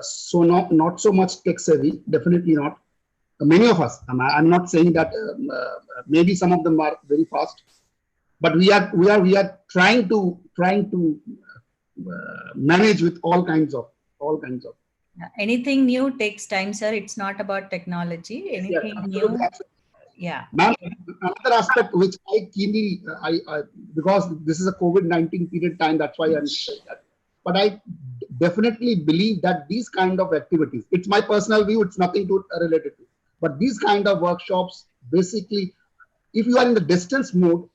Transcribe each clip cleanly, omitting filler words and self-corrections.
so not so much tech savvy. Definitely not. Many of us. I'm not saying that maybe some of them are very fast, but we are trying to manage with all kinds of. Anything new takes time, sir. It's not about technology. Anything new. Yeah. Ma'am, another aspect which I keenly, because this is a COVID-19 period time, that's why I'm saying that. But I definitely believe that these kind of activities, it's my personal view, it's nothing to related to. But these kind of workshops, basically, if you are in the distance mode,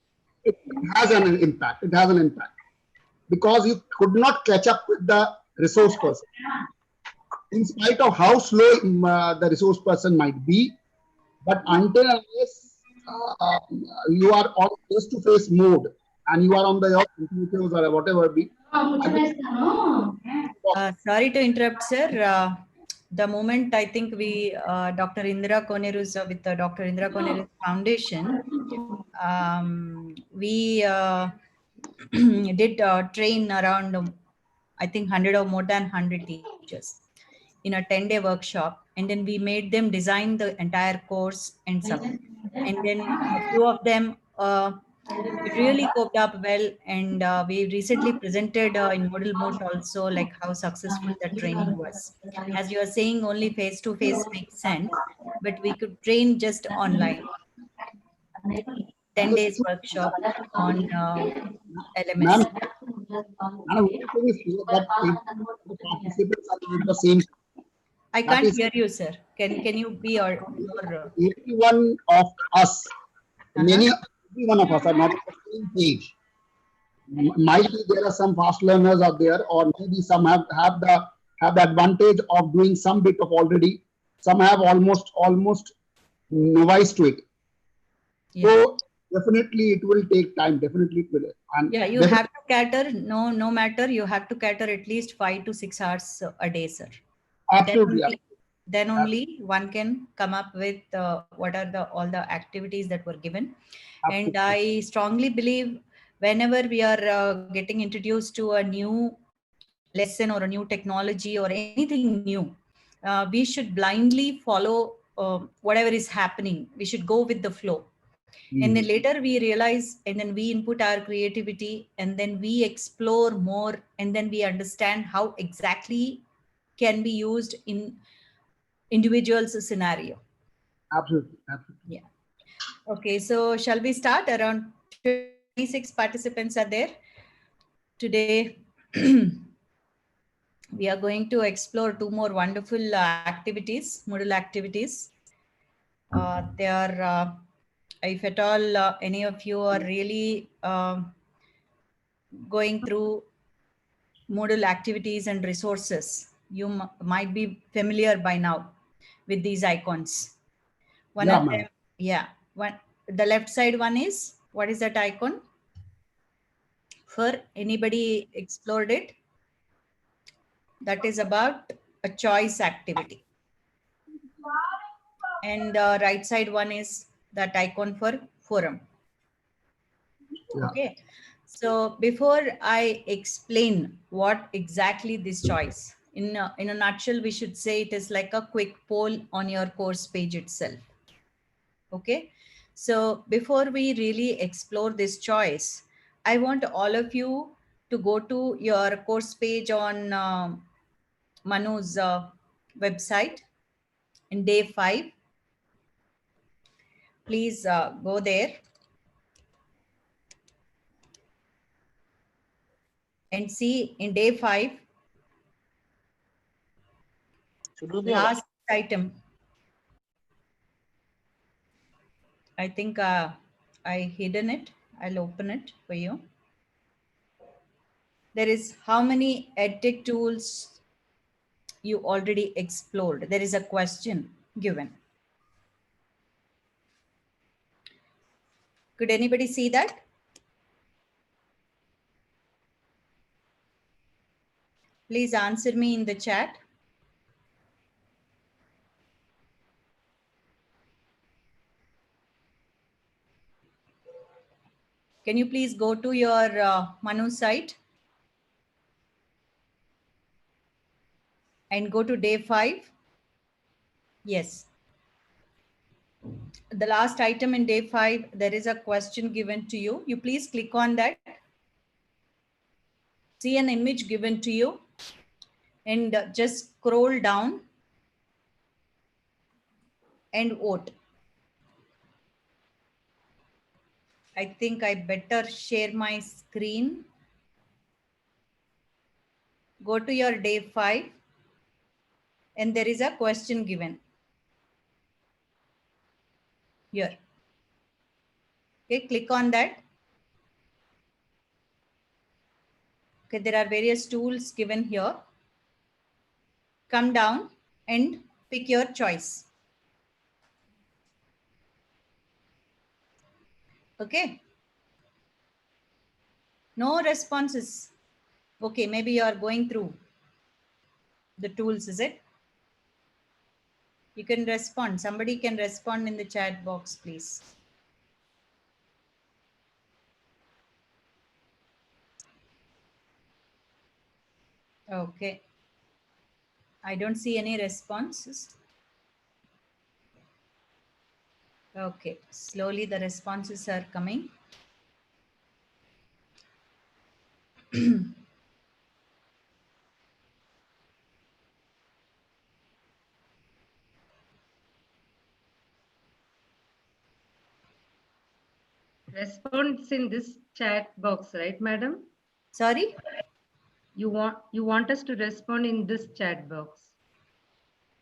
it has an impact. It has an impact because you could not catch up with the resource person. In spite of how slow the resource person might be, but until unless you are on face-to-face mode and you are on your computers or whatever be. Sorry to interrupt, sir. The moment I think we, Dr. Indira Koneru's with the Dr. Indira Koneru's Foundation, we did train around, I think 100 or more than 100 teachers in a 10-day workshop, and then we made them design the entire course and submit. And then a few of them it really coped up well, and we recently presented in Moodle Moot also like how successful the training was. As you are saying, only face-to-face makes sense, but we could train just online. 10 days workshop on LMS. I can't hear you, sir. Can you be your every one of us, every one of us are not on the same page. Might be there are some fast learners out there, or maybe some have the advantage of doing some bit of already. Some have almost novice to it. Yeah. So definitely it will take time. Definitely it will. And yeah, you have to cater. No matter, you have to cater at least 5 to 6 hours a day, sir. Absolutely. Then only one can come up with what are all the activities that were given. Absolutely. And I strongly believe whenever we are getting introduced to a new lesson or a new technology or anything new, we should blindly follow whatever is happening. We should go with the flow. And then later we realize, and then we input our creativity, and then we explore more, and then we understand how exactly can be used in individual's scenario. Absolutely. Yeah. Okay, so shall we start? Around 26 participants are there. Today, we are going to explore 2 more wonderful activities, Moodle activities. They are, if at all any of you are really going through Moodle activities and resources, you might be familiar by now with these icons. One of them, the left side one is, what is that icon? For anybody explored it? That is about a choice activity. And the right side one is that icon for forum. Yeah. Okay. So before I explain what exactly this choice, in a nutshell, we should say it is like a quick poll on your course page itself. Okay. So before we really explore this choice, I want all of you to go to your course page on Manu's website in day 5. Please go there and see in day 5, last item. I think I hidden it. I'll open it for you. There is how many edtech tools you already explored. There is a question given. Could anybody see that? Please answer me in the chat. Can you please go to your Manu site? and go to day 5. Yes. The last item in day 5, there is a question given to you. You please click on that. See an image given to you and just scroll down and vote. I think I better share my screen. Go to your day 5 and there is a question given here. Okay, click on that. Okay, there are various tools given here. Come down and pick your choice. Okay. No responses. Okay, maybe you are going through the tools, is it? You can respond. Somebody can respond in the chat box, please. Okay. I don't see any responses. Okay. Slowly the responses are coming. Response in this chat box, right, madam? Sorry? You want us to respond in this chat box?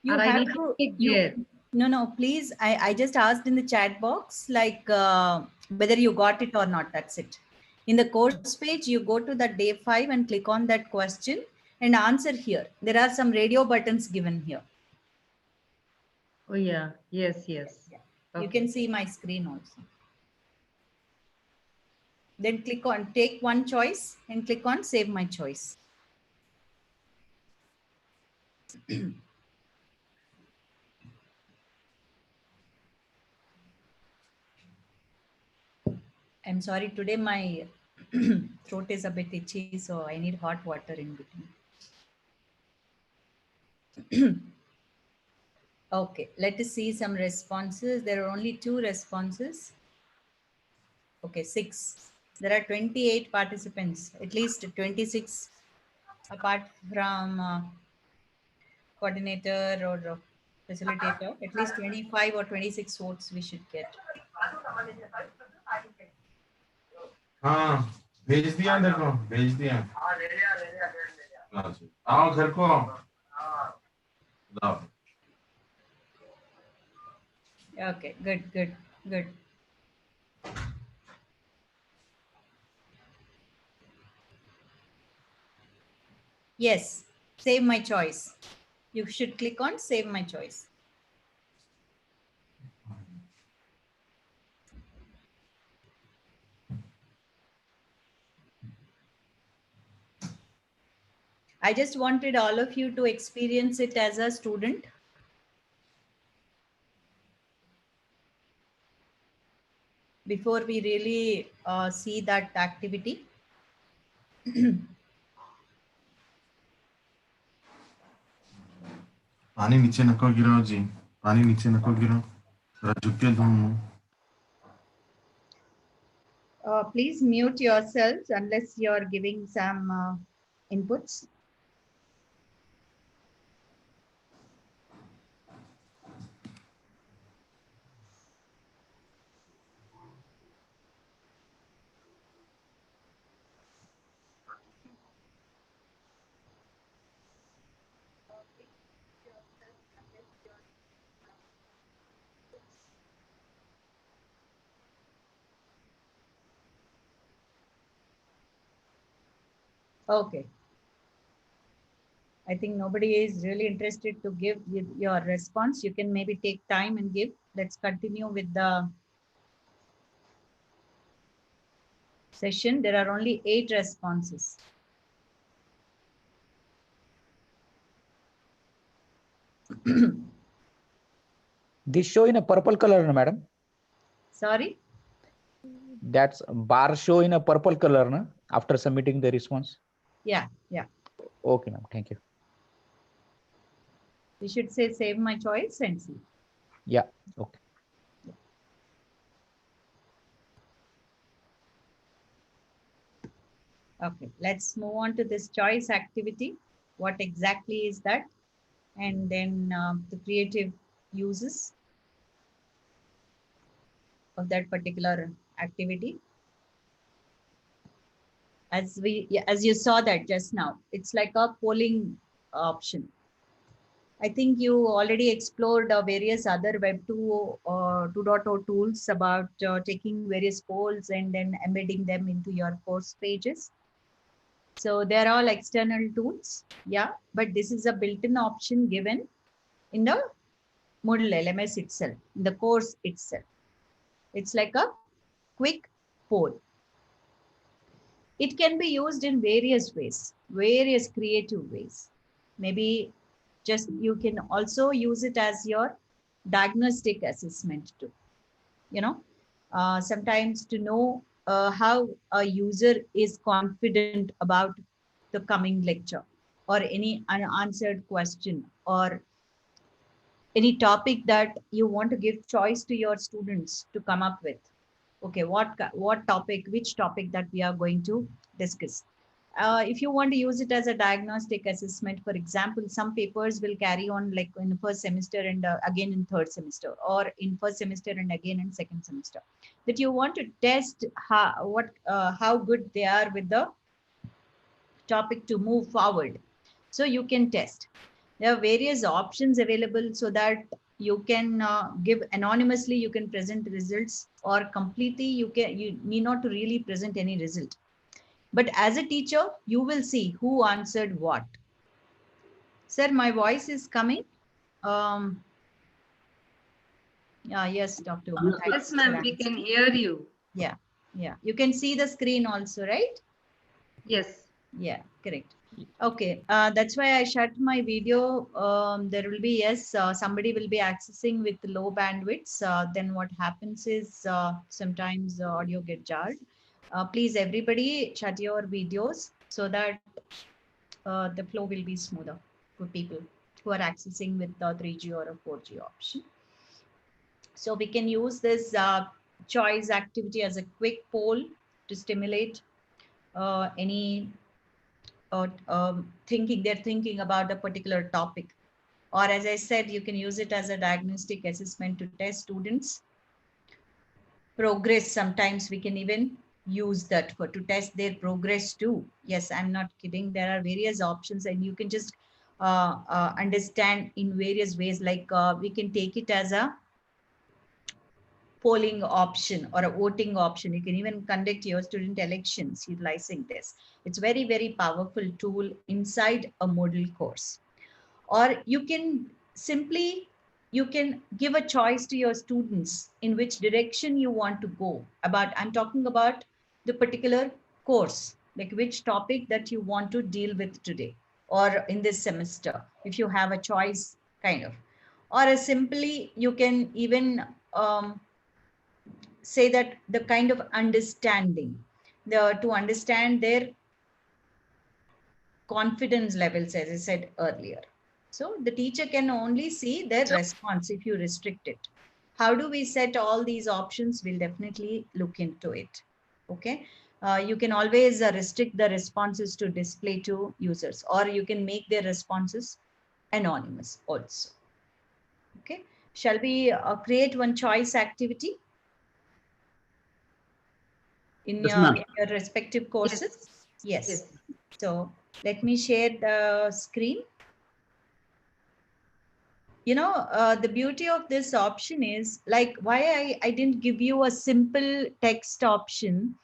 You Or I have need to, click there? no, please. I just asked in the chat box, like whether you got it or not. That's it. In the course page, you go to the day 5 and click on that question and answer here. There are some radio buttons given here. Oh yeah, yes. Okay. You can see my screen also. Then click on take one choice and click on save my choice. I'm sorry, today my throat is a bit itchy, so I need hot water in between. Okay, let us see some responses. There are only 2 responses. Okay, 6. There are 28 participants, at least 26 apart from coordinator or facilitator. At least 25 or 26 votes we should get. हाँ भेज दिया देखो भेज दिया आओ घर को आओ Okay, good. Yes, save my choice. You should click on save my choice. I just wanted all of you to experience it as a student. Before we really see that activity. पानी नीचे नको गिराओ जी पानी नीचे नको गिराओ जरा झुक के दो Please mute yourselves unless you're giving some inputs. Okay. I think nobody is really interested to give your response. You can maybe take time and give. Let's continue with the session. There are only 8 responses. This show in a purple color, no, madam? Sorry? That's bar show in a purple color, no? After submitting the response. Yeah. Okay, ma'am. Thank you. We should say save my choice and see. Yeah. Okay. Okay, let's move on to this choice activity. What exactly is that? And then the creative uses of that particular activity. As you saw that just now, it's like a polling option. I think you already explored various other Web 2 2.0 tools about taking various polls and then embedding them into your course pages. So they're all external tools, yeah, but this is a built-in option given in the Moodle LMS itself, in the course itself. It's like a quick poll. It can be used in various ways, various creative ways. Maybe just you can also use it as your diagnostic assessment too. You know, sometimes to know how a user is confident about the coming lecture or any unanswered question or any topic that you want to give choice to your students to come up with. Okay, what topic, which topic that we are going to discuss. If you want to use it as a diagnostic assessment, for example, some papers will carry on like in the first semester and again in third semester, or in first semester and again in second semester, that you want to test how good they are with the topic to move forward. So you can test. There are various options available so that you can give anonymously, you can present results, or completely you need not to really present any result. But as a teacher, you will see who answered what. Sir, my voice is coming. Um, yeah, yes, Dr. Uma. Yes, ma'am, we can hear you. Yeah, yeah. You can see the screen also, right? Yes. Yeah, correct. Okay, that's why I shut my video. There will be, yes, somebody will be accessing with low bandwidths. Then what happens is sometimes the audio get jarred. Please, everybody, shut your videos so that the flow will be smoother for people who are accessing with the 3G or a 4G option. So we can use this choice activity as a quick poll to stimulate any they're thinking about a particular topic. Or as I said, you can use it as a diagnostic assessment to test students' progress. Sometimes we can even use that for to test their progress too. Yes, I'm not kidding. There are various options and you can just understand in various ways. Like we can take it as a polling option or a voting option. You can even conduct your student elections utilizing this. It's very, very powerful tool inside a Moodle course. Or you can simply, you can give a choice to your students in which direction you want to go about. I'm talking about the particular course, like which topic that you want to deal with today or in this semester, if you have a choice kind of. Or simply, you can even say that the kind of understanding, to understand their confidence levels, as I said earlier. So the teacher can only see their response if you restrict it. How do we set all these options? We'll definitely look into it. Okay. You can always restrict the responses to display to users, or you can make their responses anonymous also. Okay. Shall we create one choice activity in Yes, your, ma'am. in your respective courses? Yes. Yes. So let me share the screen. You know, the beauty of this option is like why I didn't give you a simple text option.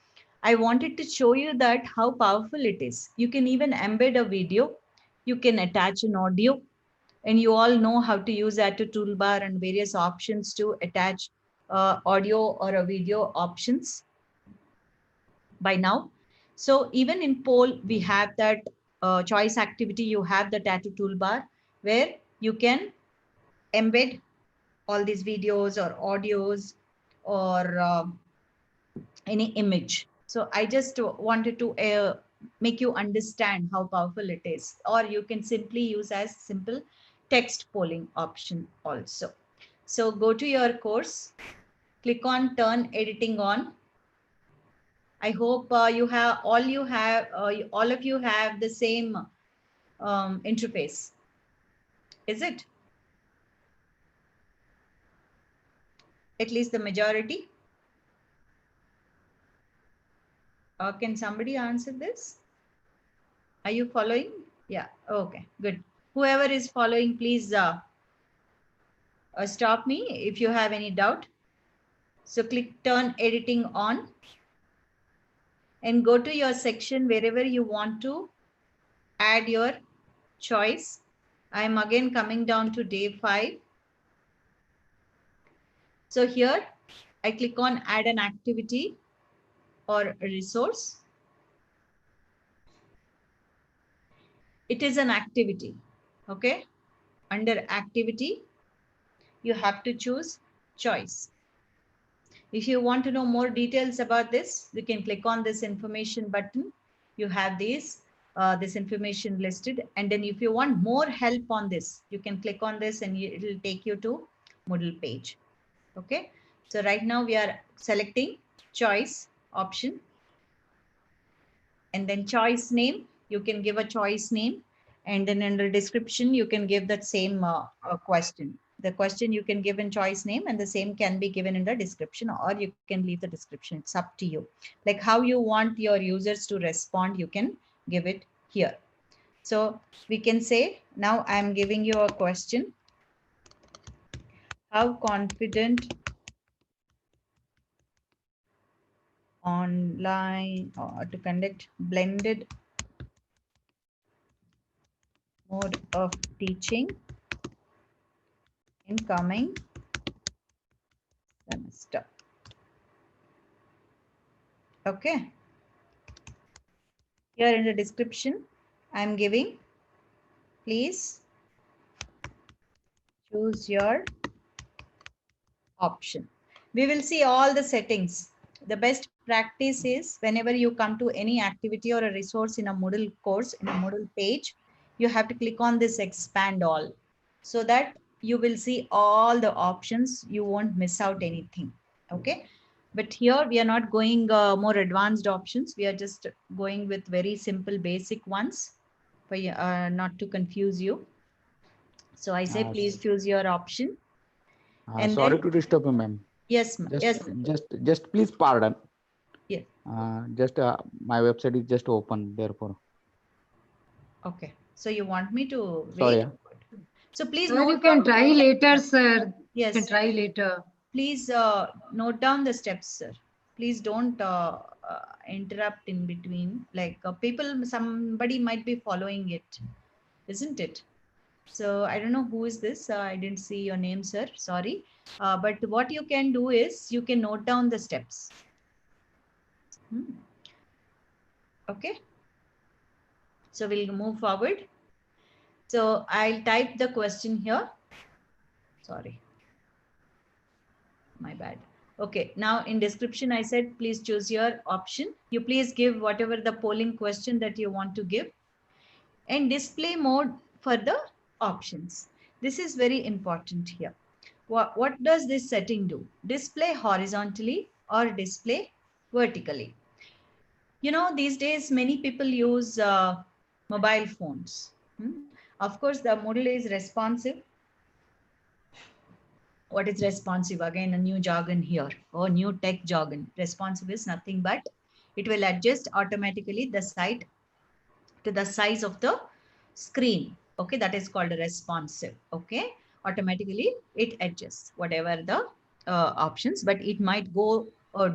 I wanted to show you that how powerful it is. You can even embed a video, you can attach an audio, and you all know how to use that to toolbar and various options to attach audio or a video options by now. So even in poll, we have that choice activity, you have the tattoo toolbar where you can embed all these videos or audios or any image. So I just wanted to make you understand how powerful it is. Or you can simply use as simple text polling option also. So go to your course, click on turn editing on. I hope all of you have the same interface. Is it? At least the majority. Can somebody answer this? Are you following? Yeah. Okay, good. Whoever is following, please stop me if you have any doubt. So click turn editing on and go to your section wherever you want to add your choice. I'm again coming down to day 5. So here I click on add an activity or a resource. It is an activity. Okay. Under activity, you have to choose choice. If you want to know more details about this, you can click on this information button. You have this information listed. And then if you want more help on this, you can click on this and it will take you to Moodle page. Okay. So right now we are selecting choice option. And then choice name, you can give a choice name. And then in the description, you can give that same question. The question you can give in choice name and the same can be given in the description, or you can leave the description. It's up to you. Like how you want your users to respond, you can give it here. So we can say, now I'm giving you a question. How confident online to conduct blended mode of teaching in coming semester. Okay. Here in the description, I'm giving, please choose your option. We will see all the settings. The best practice is whenever you come to any activity or a resource in a Moodle course, in a Moodle page, you have to click on this expand all so that you will see all the options. You won't miss out anything. Okay. But here we are not going more advanced options. We are just going with very simple basic ones for not to confuse you. So I say, please choose your option. And sorry then, to disturb you, ma'am. yes, yes. Just please pardon. Yes. My website is just open, therefore. Okay. So you want me to wait? Sorry. So please Sir, note you can down. try later, sir. Yes. You can try later. Please note down the steps, sir. Please don't interrupt in between. Like somebody might be following it, isn't it? So I don't know who is this. I didn't see your name, sir. Sorry. But what you can do is you can note down the steps. Okay. So we'll move forward. So I'll type the question here. Sorry. My bad. Okay. Now in description, I said, please choose your option. You please give whatever the polling question that you want to give, and display mode for the options. This is very important here. What does this setting do? Display horizontally or display vertically? You know, these days, many people use mobile phones. Of course, the Moodle is responsive. What is responsive? Again, a new jargon here, or new tech jargon. Responsive is nothing but it will adjust automatically the site to the size of the screen. Okay, that is called responsive. Okay, automatically it adjusts whatever the options, but it might go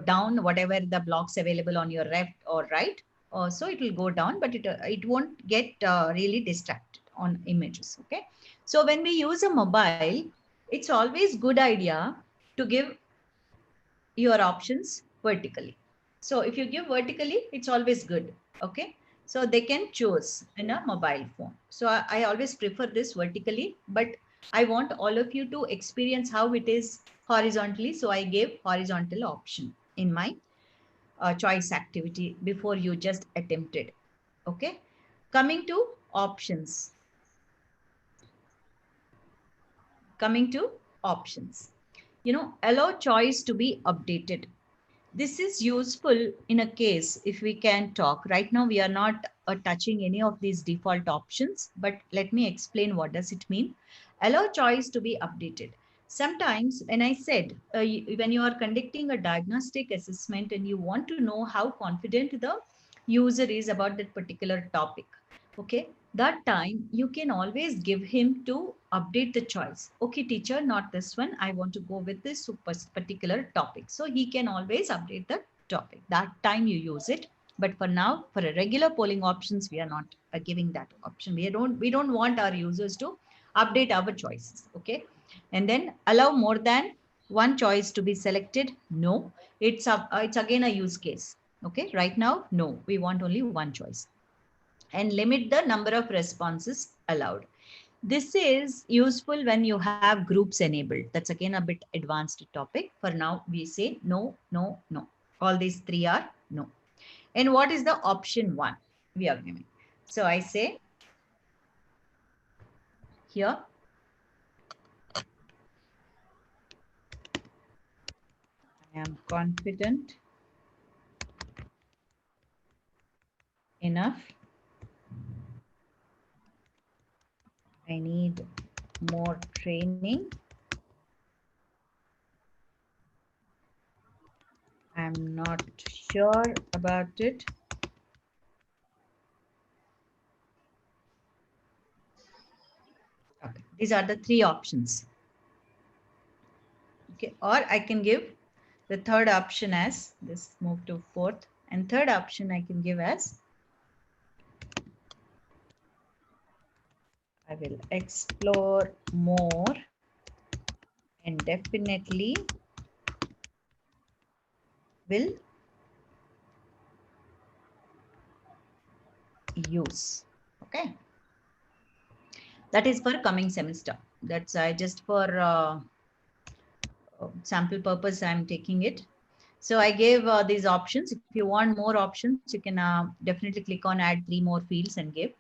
down whatever the blocks available on your left or right. So it will go down, but it won't get really distracted on images. Okay, so when we use a mobile, it's always good idea to give your options vertically. So if you give vertically, it's always good. Okay. So they can choose in a mobile phone. So I always prefer this vertically, but I want all of you to experience how it is horizontally. So I gave horizontal option in my choice activity before you just attempted. Okay. Coming to options. coming to options. Allow choice to be updated. This is useful in a case if we can talk. Right now, we are not touching any of these default options, but let me explain what does it mean. Allow choice to be updated. Sometimes when I said, when you are conducting a diagnostic assessment and you want to know how confident the user is about that particular topic, okay, that time you can always give him to update the choice. Okay, teacher, not this one. I want to go with this particular topic. So he can always update the topic. That time you use it. But for now, for a regular polling options, we are not giving that option. We don't want our users to update our choices. Okay. And then allow more than one choice to be selected. No, it's again a use case. Okay. Right now, no, we want only one choice. And limit the number of responses allowed. This is useful when you have groups enabled. That's again a bit advanced topic. For now, we say no, no, no. All these three are no. And what is the option one we are giving? So I say here, I am confident enough. I need more training. I'm not sure about it. Okay, these are the three options. Okay, or I can give the third option as this, move to fourth, and third option I can give as I will explore more and definitely will use. Okay. That is for coming semester. That's just for sample purpose I'm taking it. So I gave these options. If you want more options, you can definitely click on add 3 more fields and give.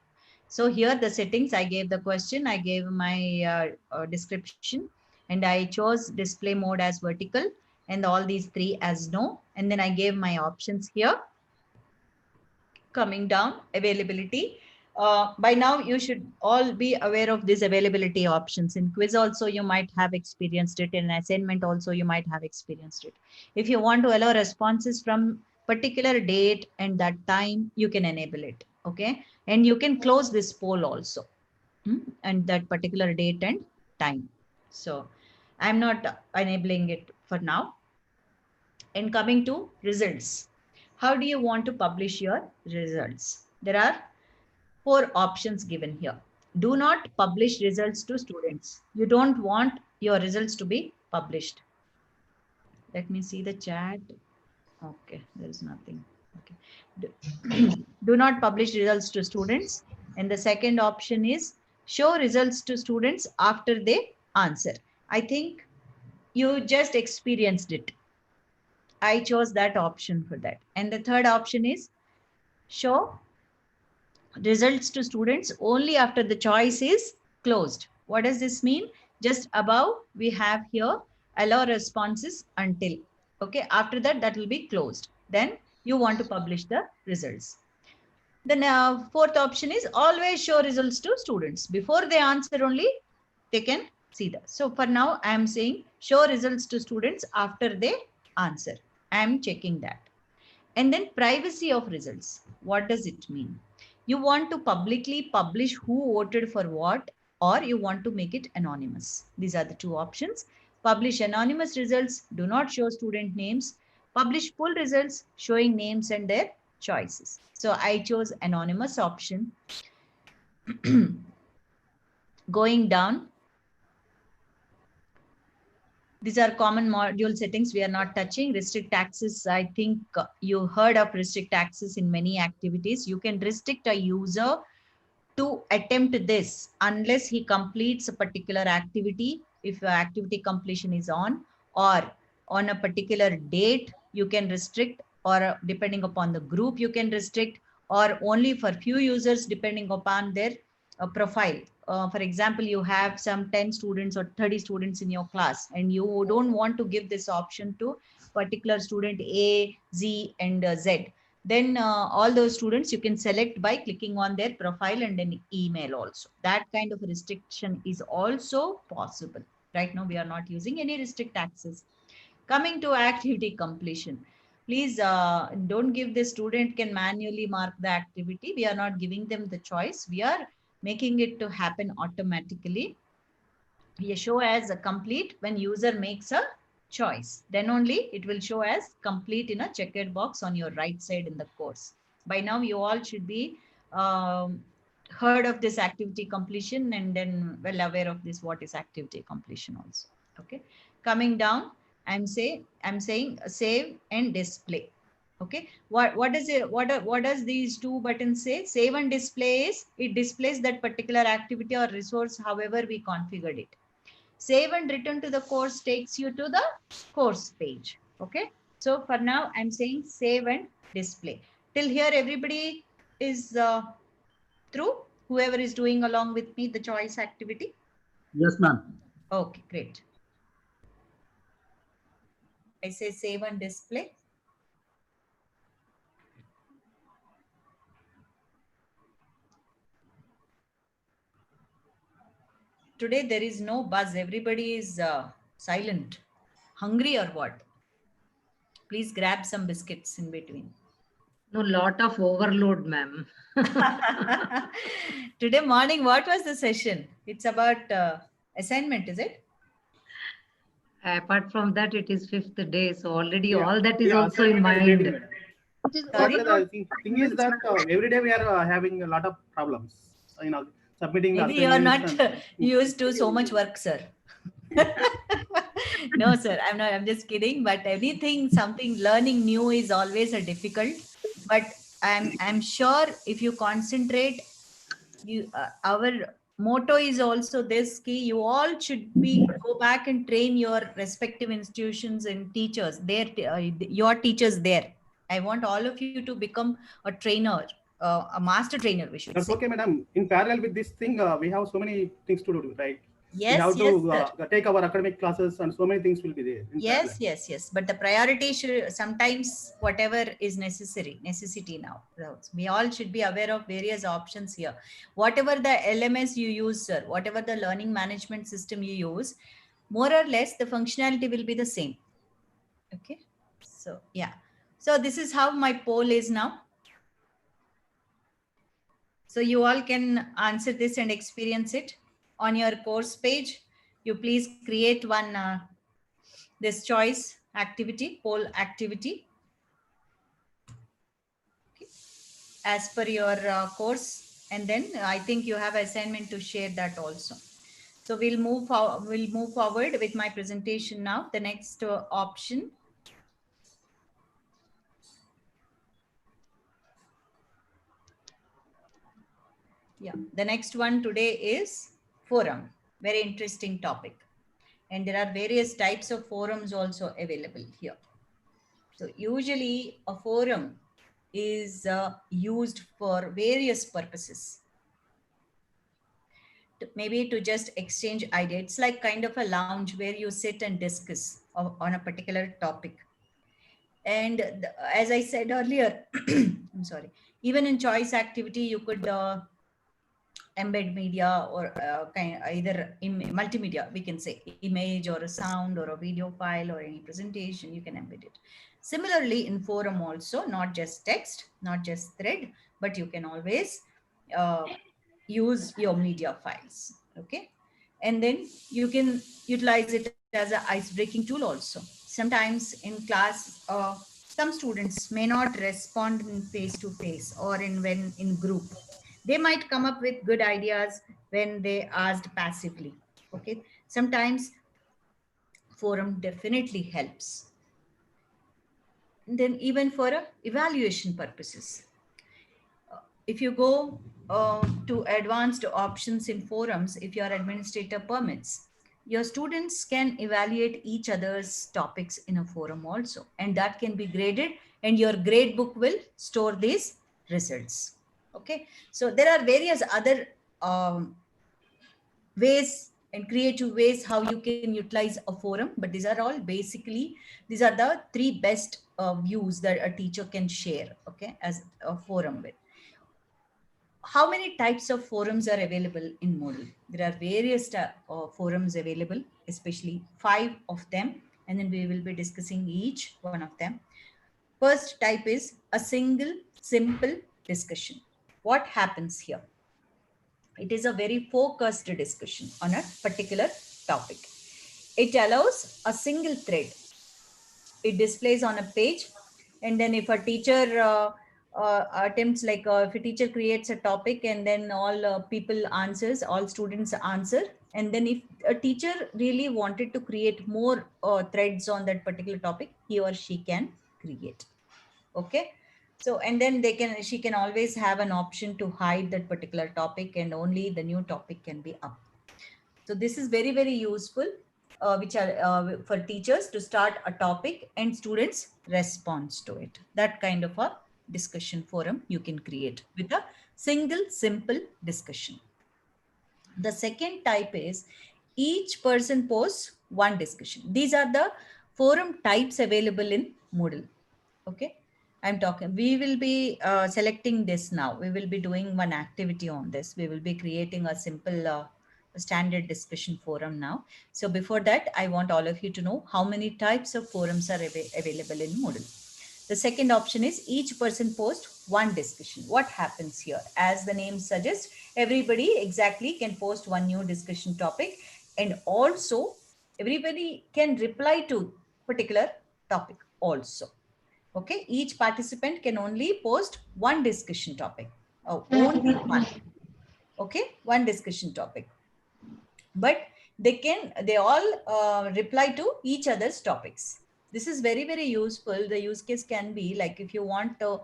So here the settings, I gave the question, I gave my description, and I chose display mode as vertical and all these 3 as no. And then I gave my options here. Coming down, availability. By now, you should all be aware of these availability options. In quiz also, you might have experienced it. In assignment also, you might have experienced it. If you want to allow responses from particular date and that time, you can enable it. Okay. And you can close this poll also. And that particular date and time. So I'm not enabling it for now. And coming to results. How do you want to publish your results? There are 4 options given here. Do not publish results to students. You don't want your results to be published. Let me see the chat. Okay, there is nothing. Okay. Do not publish results to students. And the second option is show results to students after they answer. I think you just experienced it. I chose that option for that. And the third option is show results to students only after the choice is closed. What does this mean? Just above, we have here allow responses until. Okay, after that, that will be closed. Then you want to publish the results. Then fourth option is always show results to students. Before they answer only, they can see that. So for now, I am saying show results to students after they answer. I am checking that. And then privacy of results. What does it mean? You want to publicly publish who voted for what, or you want to make it anonymous. These are the 2 options. Publish anonymous results, do not show student names. Publish full results showing names and their choices. So I chose anonymous option. Going down, these are common module settings we are not touching. Restrict access. I think you heard of restrict access in many activities. You can restrict a user to attempt this unless he completes a particular activity. If activity completion is on, or on a particular date, you can restrict, or depending upon the group, you can restrict, or only for few users depending upon their profile. For example, you have some 10 students or 30 students in your class, and you don't want to give this option to particular student A, Z, and Z. Then all those students you can select by clicking on their profile and then email also. That kind of restriction is also possible. Right now, we are not using any restrict access. Coming to activity completion, please don't give the student can manually mark the activity. We are not giving them the choice. We are making it to happen automatically. We show as a complete when user makes a choice. Then only it will show as complete in a checkered box on your right side in the course. By now, you all should be heard of this activity completion and then well aware of this what is activity completion also. Okay, coming down, I'm saying save and display. Okay, what is it? What does these two buttons say? Save and display is it displays that particular activity or resource however we configured it. Save and return to the course takes you to the course page. Okay, so for now I'm saying save and display. Till here everybody is through, whoever is doing along with me the choice activity. Yes, ma'am. Okay, great. I say save and display. Today there is no buzz. Everybody is silent. Hungry or what? Please grab some biscuits in between. No, lot of overload, ma'am. Today morning, what was the session? It's about assignment, is it? Apart from that, it is 5th day. So already Yeah. all that is Yeah, also in assignment is ready, mind. madam. Sorry? But the thing is that every day we are having a lot of problems, submitting the Maybe you are not assignments. used to so much work, sir. No, sir, I'm not. I'm just kidding. But anything, something learning new is always a difficult. But I'm sure if you concentrate, you our motto is also this key. You all should be go back and train your respective institutions and teachers. Your teachers there. I want all of you to become a trainer, a master trainer. We should That's say. okay, madam. In parallel with this thing, we have so many things to do, right? Yes, we have yes, to take our academic classes, and so many things will be there. yes, yes. But the priority should sometimes whatever is necessity now. We all should be aware of various options here. Whatever the LMS you use, sir, whatever the learning management system you use, more or less the functionality will be the same. Okay. So yeah. So this is how my poll is now. So you all can answer this and experience it on your course page. You please create one this choice activity, poll activity, okay, as per your course. And then I think you have assignment to share that also. So we'll move forward with my presentation now. The next option. Yeah, the next one today is forum. Very interesting topic. And there are various types of forums also available here. So usually a forum is used for various purposes. Maybe to just exchange ideas. It's like kind of a lounge where you sit and discuss on a particular topic. And as I said earlier, I'm sorry, even in choice activity, you could embed media or either multimedia, we can say image or a sound or a video file or any presentation, you can embed it. Similarly, in forum also, not just text, not just thread, but you can always use your media files. Okay. And then you can utilize it as an ice-breaking tool also. Sometimes in class, some students may not respond in face-to-face or when in group. They might come up with good ideas when they asked passively. Okay. Sometimes forum definitely helps. And then even for evaluation purposes. If you go to advanced options in forums, if your administrator permits, your students can evaluate each other's topics in a forum also, and that can be graded, and your grade book will store these results. Okay, so there are various other ways and creative ways how you can utilize a forum, but these are all basically, these are the three best views that a teacher can share, okay, as a forum with. How many types of forums are available in Moodle? There are various forums available, especially 5 of them, and then we will be discussing each one of them. First type is a single simple discussion. What happens here? It is a very focused discussion on a particular topic. It allows a single thread. It displays on a page, and then if a teacher attempts, like if a teacher creates a topic and then all people answers, all students answer, and then if a teacher really wanted to create more threads on that particular topic, he or she can create. Okay, so and then she can always have an option to hide that particular topic, and only the new topic can be up. So this is very, very useful, which are for teachers to start a topic and students response to it. That kind of a discussion forum you can create with a single simple discussion. The second type is each person posts one discussion. These are the forum types available in Moodle. Okay, we will be selecting this now. We will be doing one activity on this. We will be creating a simple standard discussion forum now. So before that, I want all of you to know how many types of forums are available in Moodle. The second option is each person posts one discussion. What happens here? As the name suggests, everybody exactly can post one new discussion topic, and also everybody can reply to particular topic also. Okay, each participant can only post one discussion topic. Oh, only one. Okay, one discussion topic. But they all reply to each other's topics. This is very, very useful. The use case can be like if you want to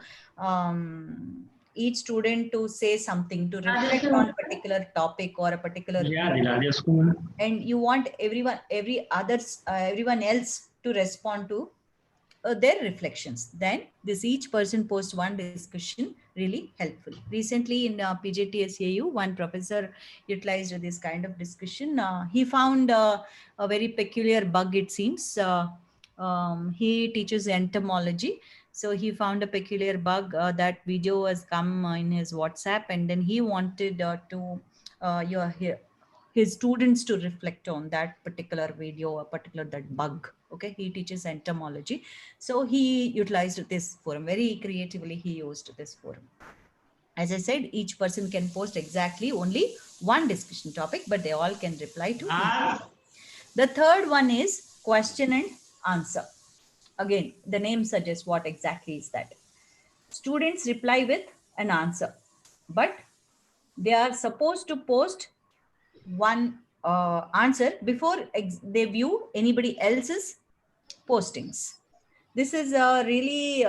each student to say something, to reflect on a particular topic or a particular video, and you want everyone else to respond to their reflections, then this each person posts one discussion, really helpful. Recently in PJTSAU, one professor utilized this kind of discussion. He found a very peculiar bug, it seems. He teaches entomology, so he found a peculiar bug. That video has come in his WhatsApp, and then he wanted to his students to reflect on that particular video or particular that bug. Okay, he teaches entomology, so he utilized this forum very creatively. He used this forum. As I said, each person can post exactly only one discussion topic, but they all can reply to each. The third one is question and answer. Again, the name suggests what exactly is that. Students reply with an answer, but they are supposed to post one answer before they view anybody else's postings. This is really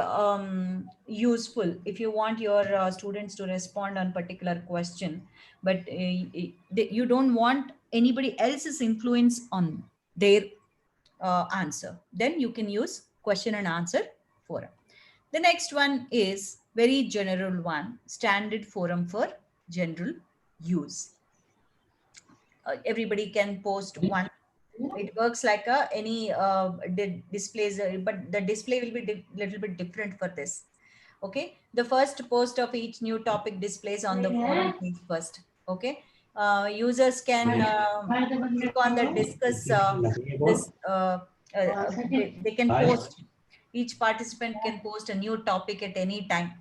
useful if you want your students to respond on particular question, but you don't want anybody else's influence on their answer. Then you can use question and answer forum. The next one is very general one, standard forum for general use. Everybody can post one. It works like any displays, but the display will be little bit different for this. Okay, the first post of each new topic displays on the forum page first. Okay, users can click on the discuss this. They can post. Each participant can post a new topic at any time.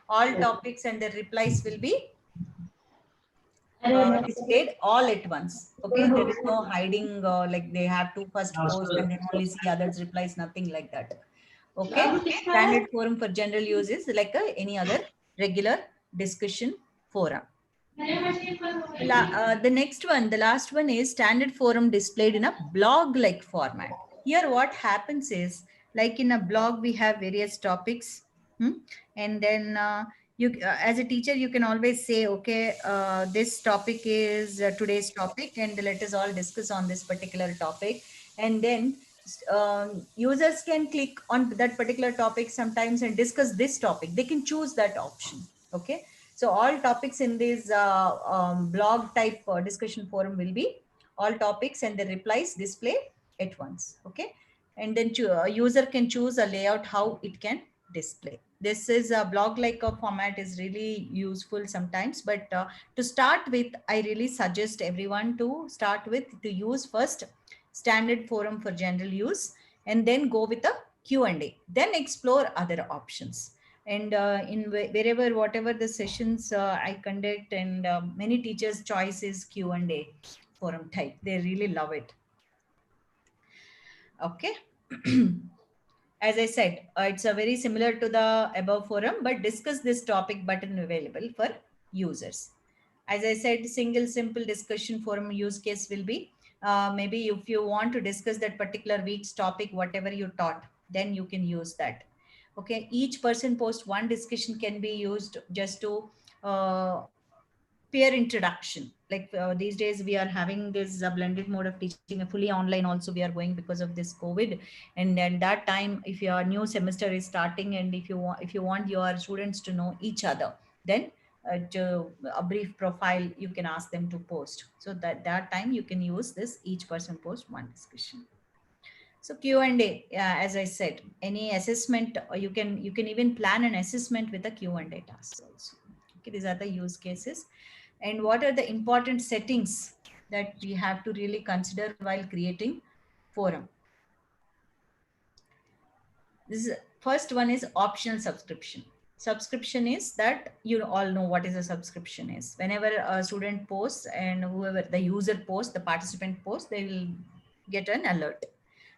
All topics and the replies will be displayed all at once. Okay, there is no hiding like they have to first post and then only see others replies, nothing like that. Okay, standard forum for general use is like any other regular discussion forum. The next one, the last one is standard forum displayed in a blog like format. Here what happens is, like in a blog we have various topics, and then you as a teacher you can always say, okay, this topic is today's topic, and let us all discuss on this particular topic. And then users can click on that particular topic sometimes and discuss this topic. They can choose that option. Okay, So all topics in this blog type discussion forum will be all topics and the replies display at once. Okay. And then a user can choose a layout how it can display. This is a blog like a format is really useful sometimes, but to start with, I really suggest everyone to start with to use first standard forum for general use, and then go with a Q&A, then explore other options. And in wherever, whatever the sessions I conduct, and many teachers' choice is Q&A forum type. They really love it. Okay. As I said, it's a very similar to the above forum, but discuss this topic button available for users. As I said, single simple discussion forum use case will be maybe if you want to discuss that particular week's topic, whatever you taught, then you can use that. Okay, each person post one discussion can be used just to peer introduction. Like these days we are having this blended mode of teaching, a fully online also we are going because of this COVID. And then that time, if your new semester is starting, and if you want your students to know each other, then a brief profile you can ask them to post. So that time you can use this each person post one discussion. So Q&A, as I said, any assessment, you can even plan an assessment with a Q&A task also. Okay, these are the use cases. And what are the important settings that we have to really consider while creating forum? This is, first one is optional subscription. Subscription is that you all know what is a subscription is. Whenever a student posts and whoever the user posts, the participant posts, they will get an alert.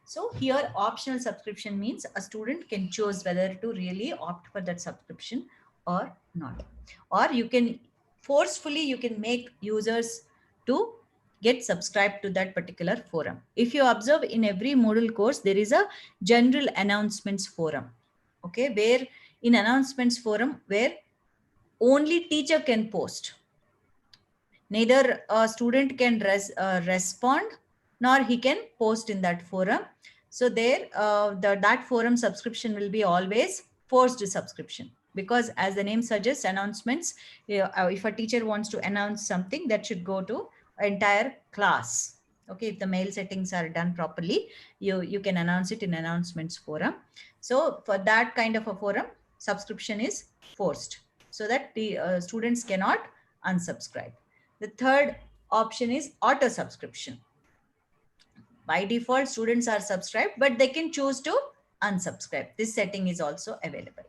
So here optional subscription means a student can choose whether to really opt for that subscription or not. Or you can forcefully, you can make users to get subscribed to that particular forum. If you observe in every Moodle course, there is a general announcements forum. Okay, where in announcements forum, where only teacher can post. Neither a student can respond, nor he can post in that forum. So there, that forum subscription will be always forced subscription, because as the name suggests, announcements, if a teacher wants to announce something, that should go to entire class. Okay, if the mail settings are done properly, you can announce it in announcements forum. So for that kind of a forum, subscription is forced, so that the students cannot unsubscribe. The third option is auto subscription. By default, students are subscribed, but they can choose to unsubscribe. This setting is also available.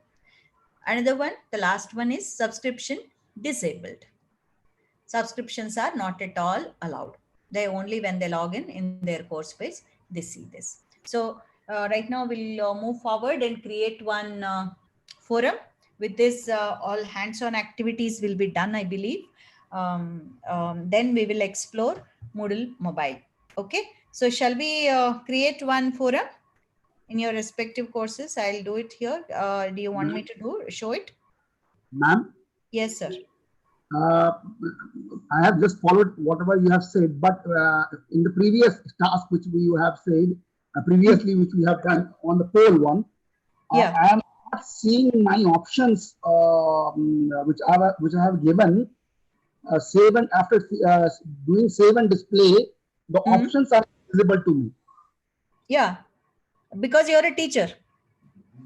Another one, the last one, is subscription disabled. Subscriptions are not at all allowed. They only when they log in their course page, they see this. So right now we'll move forward and create one forum. With this, all hands-on activities will be done, I believe. Then we will explore Moodle Mobile. Okay, so shall we create one forum in your respective courses? I'll do it here. Do you want me to show it? Ma'am? Yes, sir. I have just followed whatever you have said, but in the previous task which you have said previously, which we have done on the poll one, Yeah. I am not seeing my options which I have given. Save and after doing save and display, the options are visible to me. Yeah, because you're a teacher.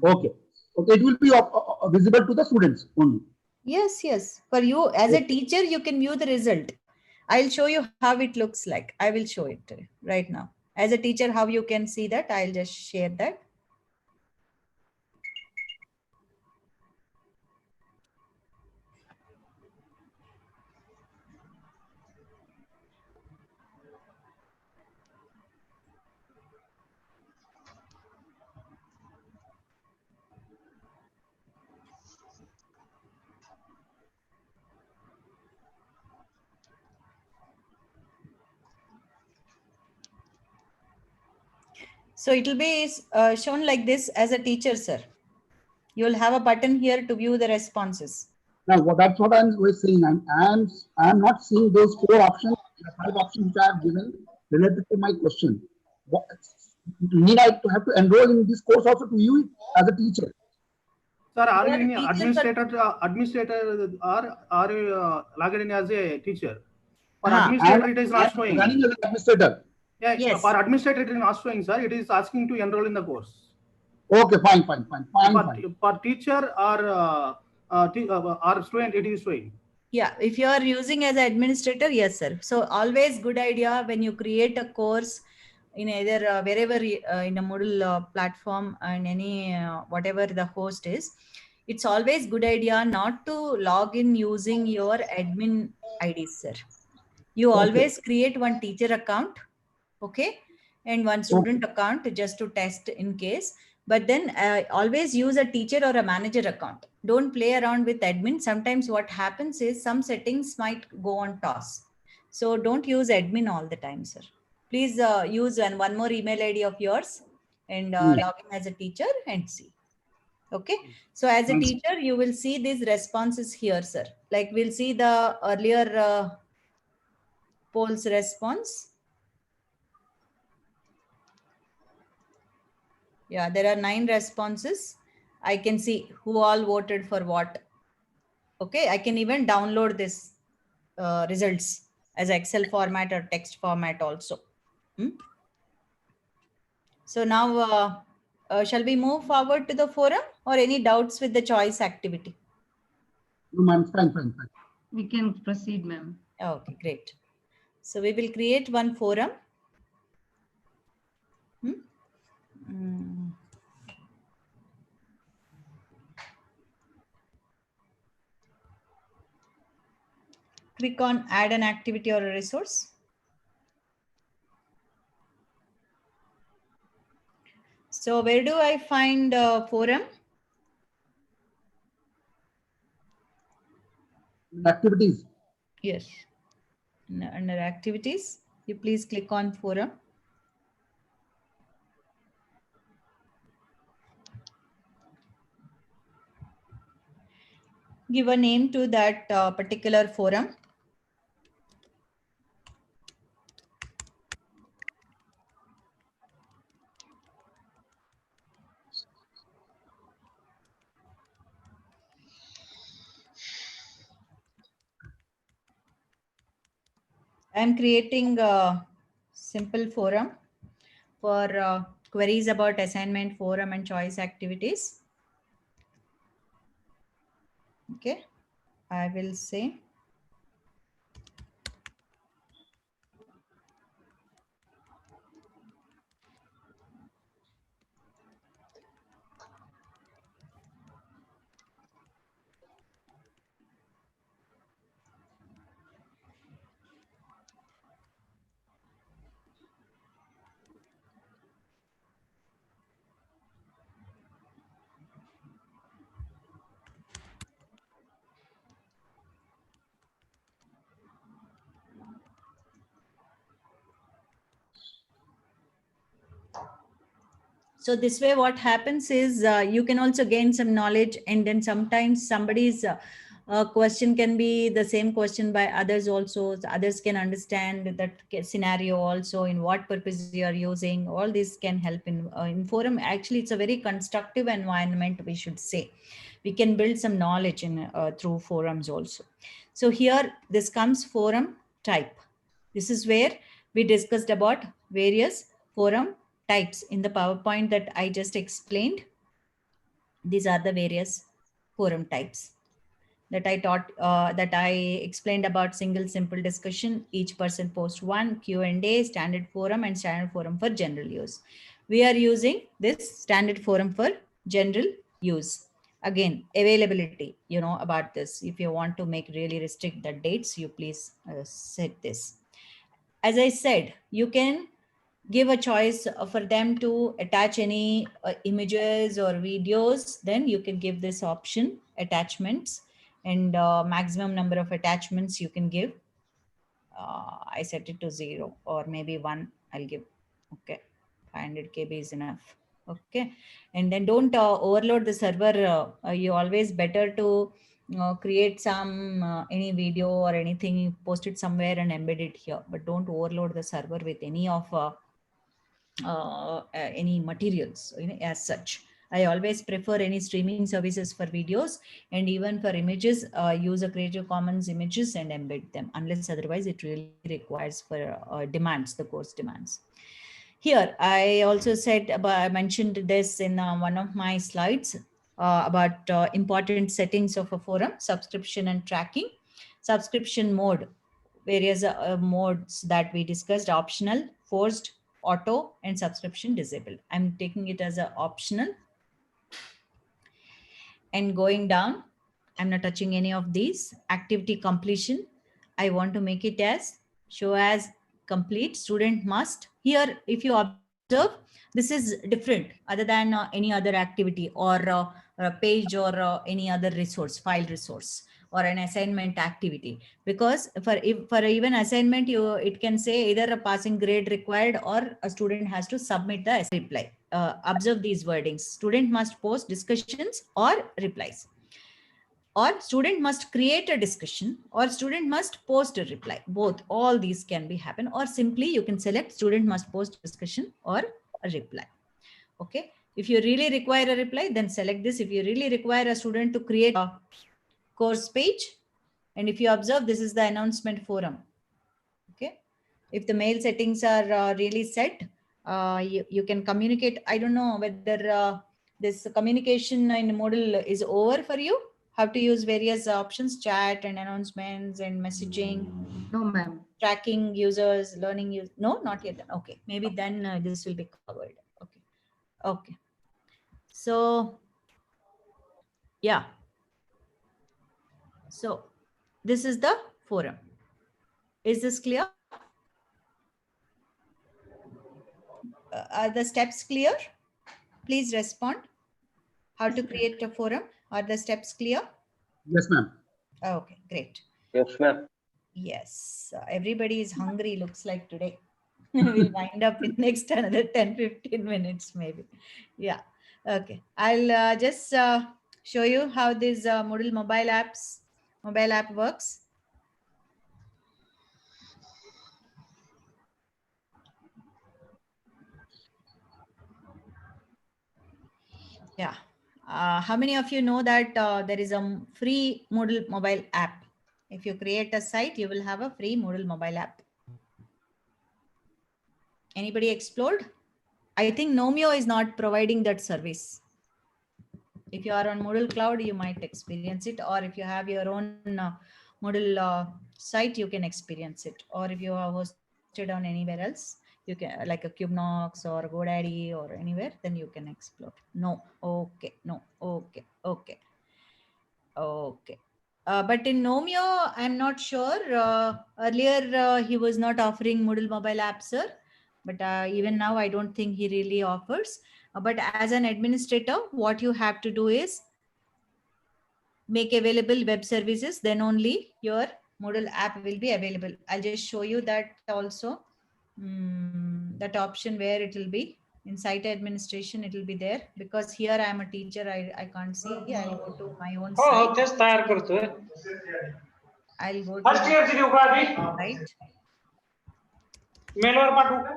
Okay, okay, it will be visible to the students only. Yes, yes. For you as a teacher, you can view the result. I'll show you how it looks like. I will show it right now. As a teacher, how you can see that, I'll just share that. So it will be shown like this as a teacher, sir. You will have a button here to view the responses. Now, that's what I'm saying. I'm not seeing those 4 options, 5 options which I have given related to my question. Need I to have to enroll in this course also to view it as a teacher? Sir, are You you are a in teacher for- administrator or are you logged in as a teacher? For Huh. administrator, it is not And showing. running as an administrator. Yeah, Yes. for administrator, it is not showing, sir. It is asking to enroll in the course. Okay, fine, fine, fine, fine, fine. For teacher or student, it is showing. Yeah, if you are using as an administrator, yes, sir. So always good idea when you create a course in either wherever in a Moodle platform and any whatever the host is, it's always good idea not to log in using your admin ID, sir. You Okay. always create one teacher account, okay, and one student account just to test in case. But then always use a teacher or a manager account. Don't play around with admin. Sometimes what happens is some settings might go on toss. So don't use admin all the time, sir. Please use one more email ID of yours and log in as a teacher and see. Okay. So as a teacher, you will see these responses here, sir. Like we'll see the earlier polls response. Yeah, there are 9 responses. I can see who all voted for what. Okay, I can even download this results as Excel format or text format also. So now, shall we move forward to the forum or any doubts with the choice activity? No, ma'am, fine, fine, fine. We can proceed, ma'am. Okay, great. So we will create one forum. Click on add an activity or a resource. So where do I find forum? Activities. Yes. Under activities, you please click on forum. Give a name to that particular forum. I'm creating a simple forum for queries about assignment, forum, and choice activities. Okay, I will say so this way what happens is you can also gain some knowledge, and then sometimes somebody's question can be the same question by others also. So others can understand that scenario also, in what purpose you are using. All this can help in forum. Actually, it's a very constructive environment, we should say. We can build some knowledge in through forums also. So here this comes forum type. This is where we discussed about various forum types in the PowerPoint that I just explained. These are the various forum types that I taught, that I explained about: single simple discussion, each person post one, Q&A, standard forum, and standard forum for general use. We are using this standard forum for general use. Again, availability, you know about this. If you want to make really restrict the dates, you please set this. As I said, you can give a choice for them to attach any images or videos. Then you can give this option, attachments, and maximum number of attachments you can give. I set it to 0 or maybe 1 I'll give. Okay, 500 KB is enough. Okay, and then don't overload the server. You always better to create some any video or anything, you post it somewhere and embed it here, but don't overload the server with any of any materials, you know, as such. I always prefer any streaming services for videos, and even for images, use a Creative Commons images and embed them, unless otherwise it really requires for demands, the course demands. Here, I also I mentioned this in one of my slides about important settings of a forum, subscription and tracking. Subscription mode, various modes that we discussed: optional, forced, auto, and subscription disabled. I'm taking it as an optional. And going down, I'm not touching any of these. Activity completion, I want to make it as show as complete. Student must. Here, if you observe, this is different other than any other activity or a page or any other resource, file resource, or an assignment activity. Because for even assignment, it can say either a passing grade required or a student has to submit the reply. Observe these wordings: student must post discussions or replies, or student must create a discussion, or student must post a reply. Both, all these can be happen, or simply you can select student must post discussion or a reply. Okay, if you really require a reply, then select this. If you really require a student to create a course page, and if you observe, this is the announcement forum. Okay, if the mail settings are really set, you can communicate. I don't know whether this communication in Moodle is over for you. How to use various options: chat and announcements and messaging, No, ma'am. tracking users, learning use. No, not yet. Okay, maybe then this will be covered. Okay, okay. So yeah, so this is the forum. Is this clear? Are the steps clear? Please respond. How to create a forum? Are the steps clear? Yes, ma'am. Okay, great. Yes, ma'am. Yes, everybody is hungry, looks like today. We'll wind up in next another 10-15 minutes maybe. Yeah, okay. I'll just show you how this Moodle mobile app works. Yeah. How many of you know that there is a free Moodle mobile app? If you create a site, you will have a free Moodle mobile app. Anybody explored? I think Nomio is not providing that service. If you are on Moodle Cloud, you might experience it. Or if you have your own Moodle site, you can experience it. Or if you are hosted on anywhere else, you can, like a CubeNox or GoDaddy or anywhere, then you can explore. No, okay, no, okay, okay, okay. But in Nomio, I'm not sure. Earlier, he was not offering Moodle mobile app, sir. But even now, I don't think he really offers. But as an administrator, what you have to do is make available web services, then only your Moodle app will be available. I'll just show you that also. That option where it will be in site administration, it will be there, because here I am a teacher. I can't see. I'll go to my own site. तेच तयार करतोय. I'll go first to इयरची देऊ का आधी? right. मेलवर पाठवू का?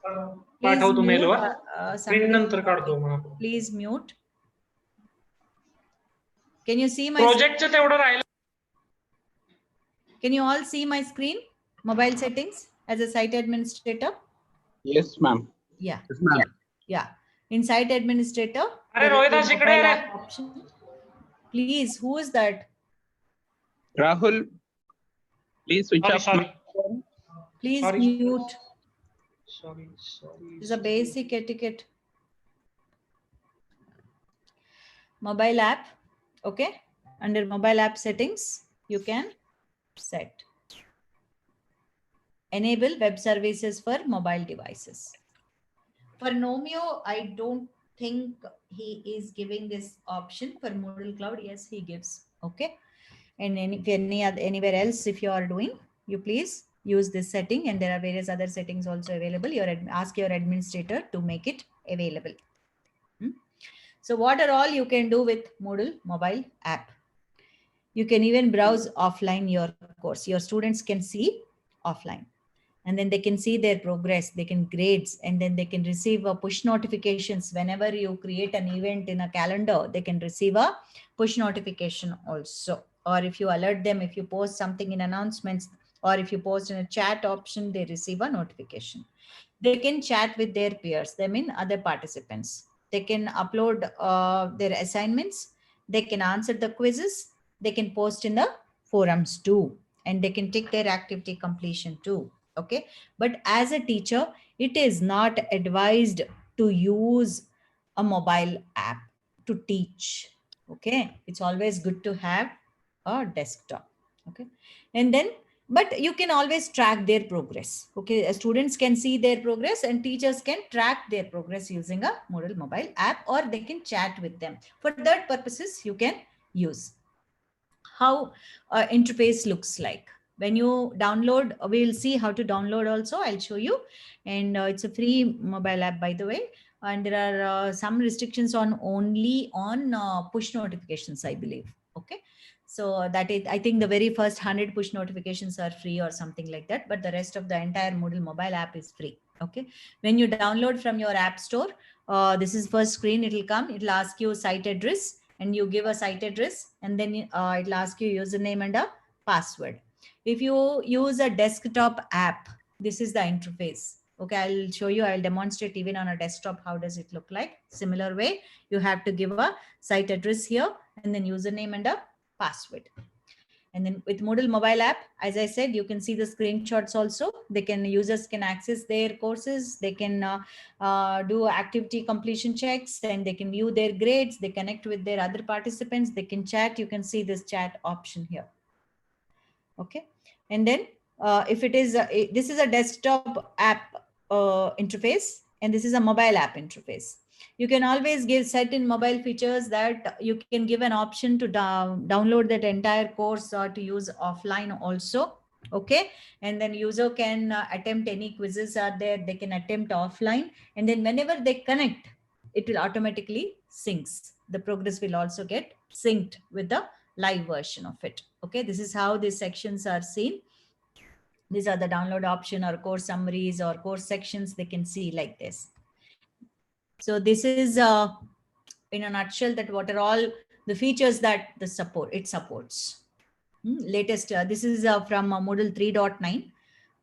Please पाठवतो mute, मेलवर. प्रिंट somebody- नंतर काढतो मग आपण. Please mute. Can you see my प्रोजेक्टचं तेवढं राहिलं. Can you all see my screen? Mobile settings as a site administrator? Yes, ma'am. Yeah. Yes, ma'am. Yeah. In site administrator, अरे there is a Rohidas इकडे mobile रे. app option. Please, who is that? Rahul, please switch off. Sorry. Please Sorry. mute. Sorry. It's a basic etiquette. Mobile app. Okay. Under mobile app settings, you can set enable web services for mobile devices. For Nomio, I don't think he is giving this option. For Moodle Cloud, yes, he gives. Okay. And anywhere else, if you are doing, you please use this setting, and there are various other settings also available. Ask your administrator to make it available. So what are all you can do with Moodle mobile app? You can even browse offline your course. Your students can see offline. and then they can see their progress, they can grades, and then they can receive a push notifications. Whenever you create an event in a calendar, they can receive a push notification also. Or if you alert them, if you post something in announcements, or if you post in a chat option, they receive a notification. They can chat with their peers, they mean other participants. They can upload their assignments, they can answer the quizzes, they can post in the forums too, and they can take their activity completion too. Okay, but as a teacher, it is not advised to use a mobile app to teach. Okay, it's always good to have a desktop. Okay, and then but you can always track their progress. Okay, students can see their progress and teachers can track their progress using a Moodle mobile app, or they can chat with them. For that purposes, you can use. How interface looks like when you download, we'll see how to download also, I'll show you. And it's a free mobile app, by the way, and there are some restrictions on only on push notifications, I believe. Okay, so that is, I think the very first 100 push notifications are free or something like that, but the rest of the entire Moodle mobile app is free. Okay, when you download from your app store, this is first screen, it will come, it will ask you site address, and you give a site address, and then it'll ask you username and a password. If you use a desktop app, this is the interface. Okay, I'll show you, I'll demonstrate even on a desktop how does it look like. Similar way, you have to give a site address here, and then username and a password. And then with Moodle mobile app, as I said, you can see the screenshots also. They can, users can access their courses. They can do activity completion checks, and they can view their grades. They connect with their other participants. They can chat. You can see this chat option here. Okay. And then if it is, this is a desktop app interface, and this is a mobile app interface. You can always give certain mobile features that you can give an option to download that entire course or to use offline also. Okay, and then user can attempt any quizzes are there, they can attempt offline, and then whenever they connect, it will automatically syncs. The progress will also get synced with the live version of it. Okay, this is how these sections are seen. These are the download option or course summaries or course sections. They can see like this. So this is in a nutshell that what are all the features that the it supports. Latest, this is from Moodle 3.9.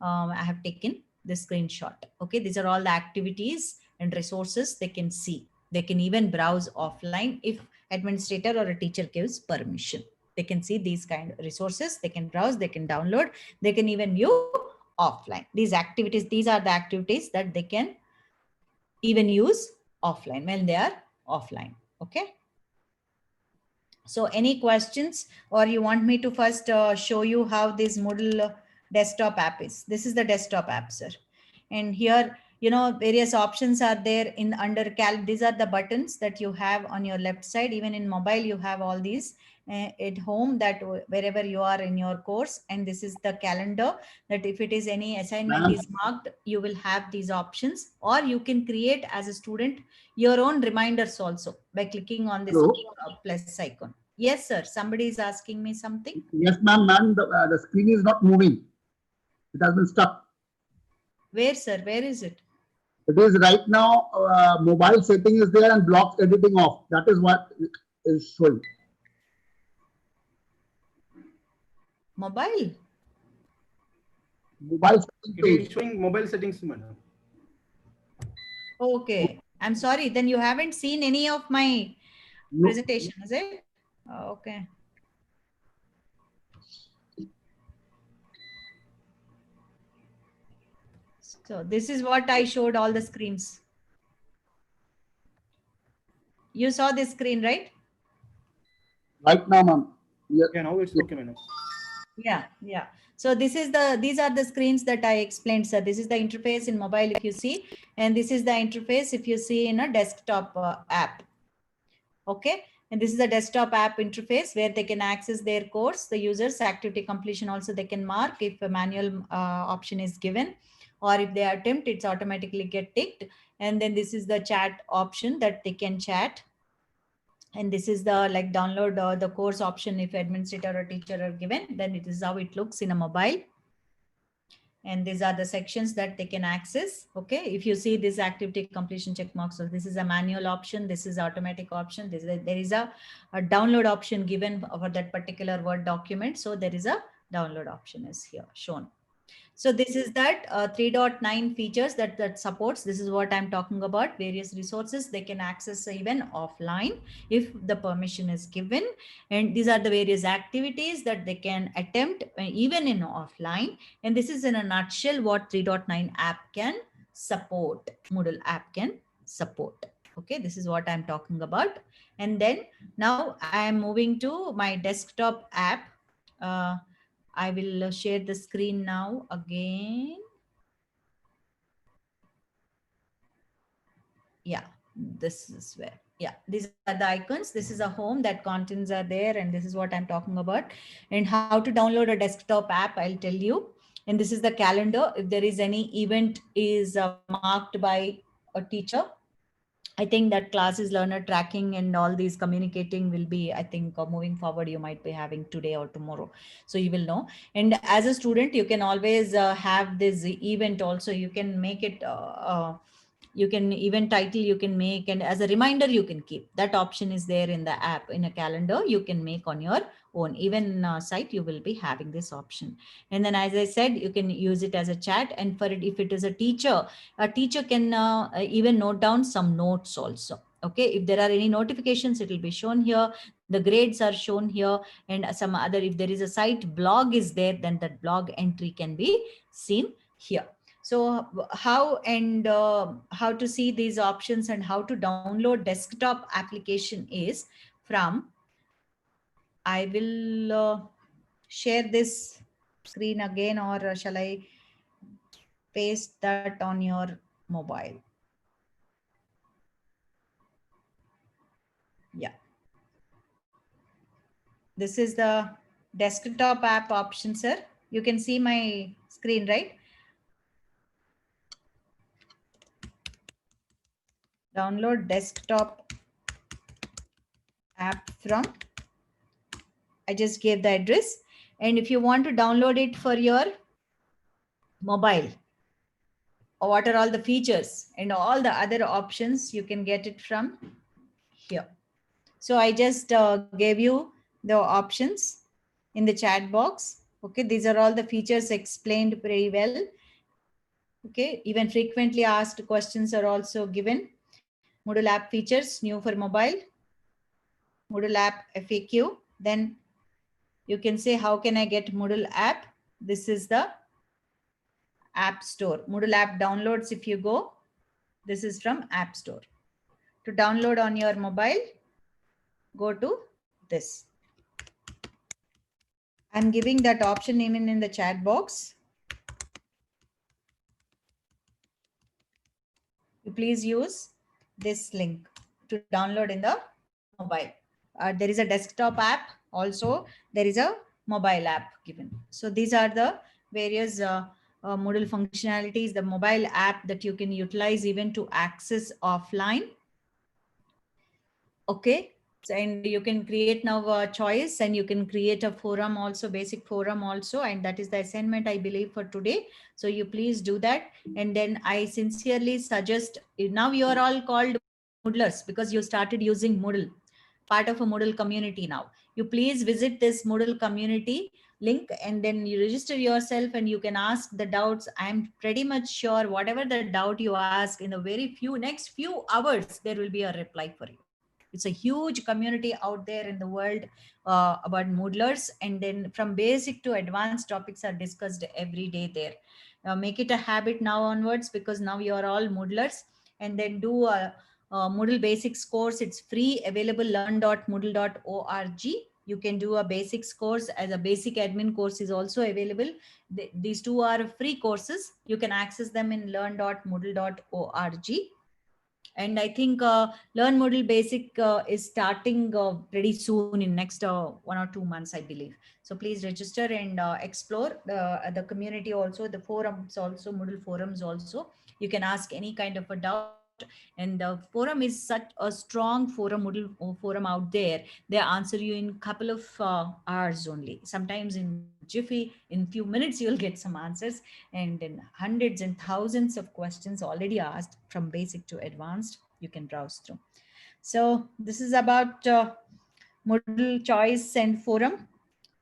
I have taken this screenshot. Okay, these are all the activities and resources they can see. They can even browse offline if administrator or a teacher gives permission. They can see these kind of resources. They can browse, they can download, they can even view offline. These activities, these are the activities that they can even use offline when they are offline. Okay. So any questions, or you want me to first show you how this Moodle desktop app is? This is the desktop app, sir. And here, you know, various options are there in under these are the buttons that you have on your left side. Even in mobile, you have all these at home, that wherever you are in your course. And this is the calendar, that if it is any assignment is marked, you will have these options, or you can create as a student your own reminders also by clicking on this plus icon. Yes, sir. Somebody is asking me something. Yes, ma'am. The screen is not moving. It has been stuck. Where, sir? Where is it? It is right now. Mobile setting is there and blocks editing off. That is what is showing. Mobile. Mobile setting It page. is showing mobile settings, madam. Okay. I'm sorry. Then you haven't seen any of my presentation, is it? Okay. So this is what I showed all the screens. You saw this screen, right? Right now, ma'am. Yeah, now it's okay, madam. Yeah, yeah. So these are the screens that I explained, sir. This is the interface in mobile, if you see, and this is the interface if you see in a desktop app. Okay, and this is the desktop app interface where they can access their course, the users activity completion also they can mark if a manual option is given, or if they attempt, it's automatically get ticked. And then this is the chat option that they can chat. And this is the like download the course option if administrator or teacher are given, then it is how it looks in a mobile. And these are the sections that they can access. Okay, if you see this activity completion check mark, so this is a manual option, this is automatic option, there is a download option given for that particular Word document. So there is a download option is here shown. So this is that 3.9 features that supports. This is what I'm talking about. Various resources they can access even offline if the permission is given. And these are the various activities that they can attempt even in offline. And this is in a nutshell what 3.9 app can support, Moodle app can support. Okay, this is what I'm talking about. And then now I am moving to my desktop app. I will share the screen now again. Yeah, this is where, yeah, these are the icons. This is a home, that contents are there, and this is what I'm talking about. And how to download a desktop app, I'll tell you. And this is the calendar. If there is any event is marked by a teacher, I think that classes, learner tracking, and all these communicating will be, I think, moving forward, you might be having today or tomorrow. So you will know. And as a student, you can always have this event also. You can make it, you can event title you can make, and as a reminder you can keep. That option is there in the app. In a calendar, you can make on your own. Even site, you will be having this option. And then, as I said, you can use it as a chat. And for it, if it is a teacher can even note down some notes also. Okay, if there are any notifications, it will be shown here. The grades are shown here, and some other, if there is a site blog is there, then that blog entry can be seen here. So how and how to see these options and how to download desktop application is from, I will share this screen again, or shall I paste that on your mobile? Yeah. This is the desktop app option, sir. You can see my screen, right? Download desktop app from, I just gave the address. And if you want to download it for your mobile, or what are all the features and all the other options, you can get it from here. So I just gave you the options in the chat box. Okay, these are all the features explained very well. Okay, even frequently asked questions are also given. Moodle app features new for mobile, Moodle app FAQ. Then you can say, how can I get Moodle app? This is the App Store. Moodle app downloads, if you go, this is from App Store. To download on your mobile, go to this. I'm giving that option even in the chat box. You please use this link to download in the mobile. There is a desktop app also. There is a mobile app given. So these are the various Moodle functionalities, the mobile app that you can utilize even to access offline. Okay. And you can create now a choice, and you can create a forum also, basic forum also. And that is the assignment, I believe, for today. So you please do that. And then I sincerely suggest, now you are all called Moodlers because you started using Moodle, part of a Moodle community now. You please visit this Moodle community link, and then you register yourself, and you can ask the doubts. I'm pretty much sure whatever the doubt you ask, in the very next few hours, there will be a reply for you. It's a huge community out there in the world about Moodlers. And then from basic to advanced topics are discussed every day there. Make it a habit now onwards, because now you are all Moodlers. And then do a Moodle basics course. It's free, available, learn.moodle.org. You can do a basics course, as a basic admin course is also available. These two are free courses. You can access them in learn.moodle.org. And I think Learn Moodle Basic is starting pretty soon, in next 1 or 2 months, I believe. So please register and explore the community also, the forums also, Moodle forums also. You can ask any kind of a doubt. And the forum is such a strong forum, Moodle forum out there. They answer you in couple of hours only. Sometimes in jiffy, in few minutes you'll get some answers, and in hundreds and thousands of questions already asked from basic to advanced. You can browse through. So this is about Moodle choice and forum.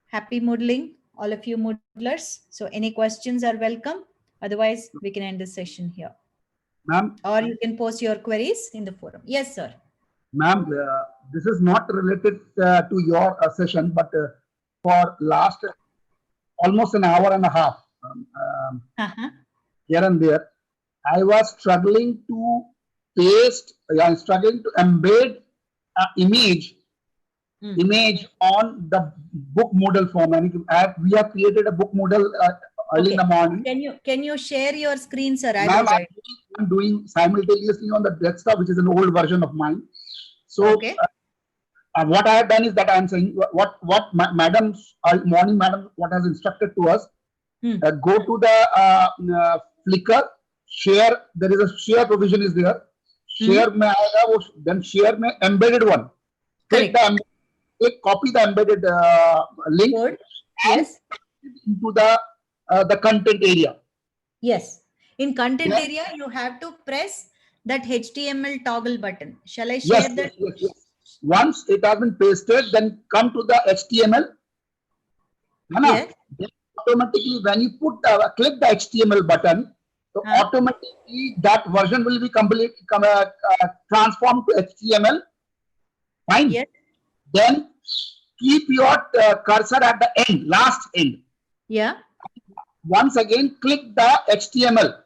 Happy moodling, all of you moodlers. So any questions are welcome. Otherwise, we can end this session here. Ma'am, Or you can post your queries in the forum. Yes, sir. ma'am, this is not related to your session, but for last almost an hour and a half, Uh-huh. here and there, I was struggling to paste, struggling to embed image on the book model form. And we have created a book model early in the morning. Can you share your screen, sir? I Ma'am, will write. I'm doing simultaneously on the desktop, which is an old version of mine. So Okay. what I have done is that I'm saying what madam's morning madam what has instructed to us. Go to the Flickr, share. There is a share provision is there. Share में आएगा वो, then share में embedded one. Click Correct. copy the embedded link. Code. Yes. Into the content area. Yes. In content Yes. area, you have to press that HTML toggle button. Shall I share that? Yes. Once it has been pasted, then come to the HTML. Yes. Then automatically, when you click the HTML button, so automatically that version will be transformed to HTML. Fine. Yes. Then keep your cursor at the end, last end. Yeah. Once again, click the HTML.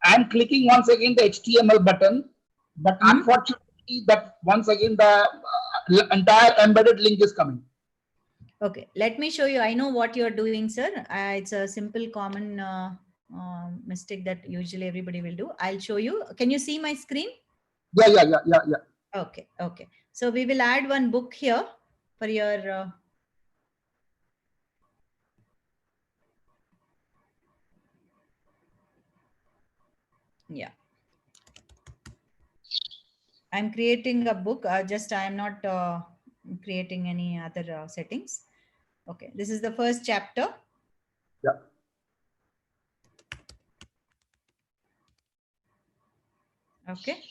I'm clicking once again the HTML button, but unfortunately, that once again the entire embedded link is coming. Okay, let me show you. I know what you're doing, sir. It's a simple, common mistake that usually everybody will do. I'll show you. Can you see my screen? Yeah. Okay. So we will add one book here for your. Yeah. I'm creating a book. I am not creating any other settings. Okay, this is the first chapter. Yeah. Okay.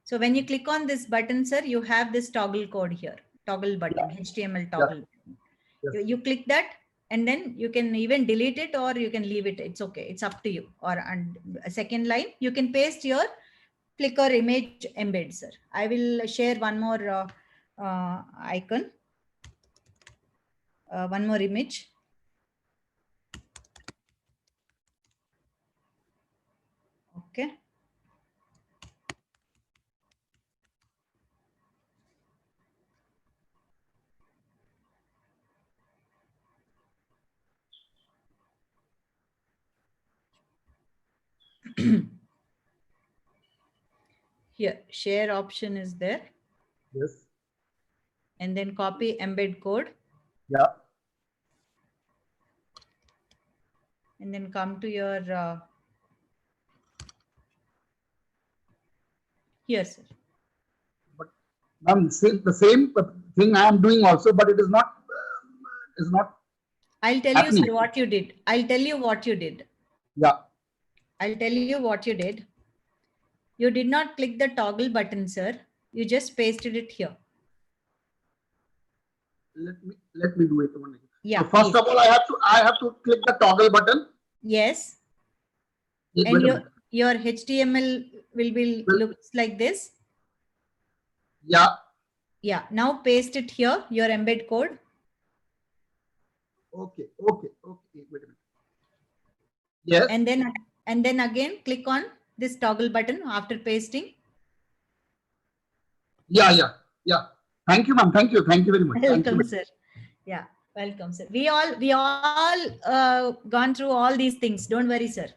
So when you click on this button, sir, you have this toggle code here, toggle button, HTML toggle. Yes. You click that, and then you can even delete it or you can leave it. It's okay. It's up to you. Or a second line, you can paste your Flickr image embed, sir. I will share one more icon, one more image. Okay. Here, share option is there. Yes. And then copy embed code. Yeah. And then come to your here, sir. But the same thing I am doing also, but it is not. I'll tell happening. you, sir, what you did. I'll tell you what you did. Yeah. I'll tell you what you did. You did not click the toggle button, sir. You just pasted it here. Let me do it. Yeah. So first of all, I have to click the toggle button. Yes. And your HTML will be looks like this. Yeah. Yeah. Now paste it here. Your embed code. Okay. Wait a minute. Yes. And then again click on this toggle button after pasting. Yeah. Thank you, ma'am. Thank you very much. Welcome, sir. Yeah, welcome, sir. We all gone through all these things. Don't worry, sir.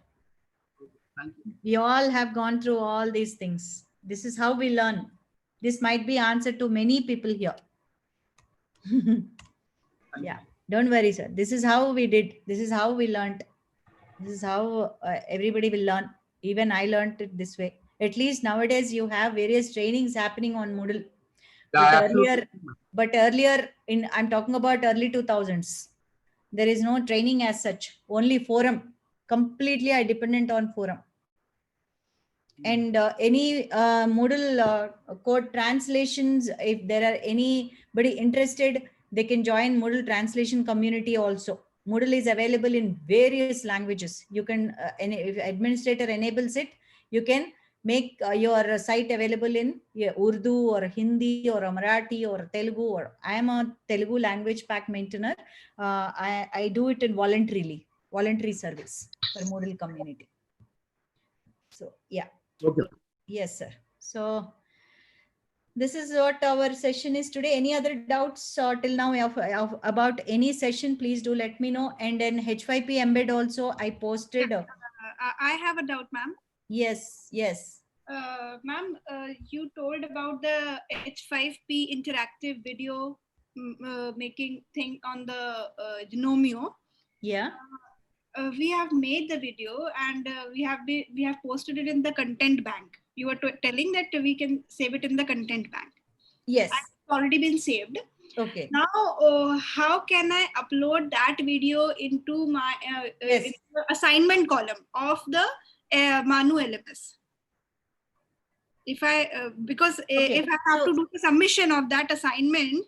Thank you. We all have gone through all these things. This is how we learn. This might be answer to many people here. Yeah, don't worry, sir. This is how we did. This is how we learned. This is how everybody will learn. Even I learned it this way. At least nowadays you have various trainings happening on Moodle. But earlier I'm talking about early 2000s. There is no training as such, only forum. Completely I dependent on forum. And any Moodle code translations, if there are anybody interested, they can join Moodle translation community also. Moodle is available in various languages. You can, if administrator enables it, you can make your site available in Urdu or Hindi or Marathi or Telugu. Or I am a Telugu language pack maintainer. I do it in voluntary service for Moodle community. So yeah. Okay. Yes, sir. So this is what our session is today. Any other doubts till now about any session, please do let me know. And then H5P embed also I posted. I have a doubt, ma'am. Yes. Ma'am, you told about the H5P interactive video making thing on the Gnomio. Yeah. We have made the video and we have posted it in the content bank. You were telling that we can save it in the content bank. Yes. It's already been saved. Okay. Now, how can I upload that video into my into the assignment column of the Manu LMS? If I because if I have to do the submission of that assignment,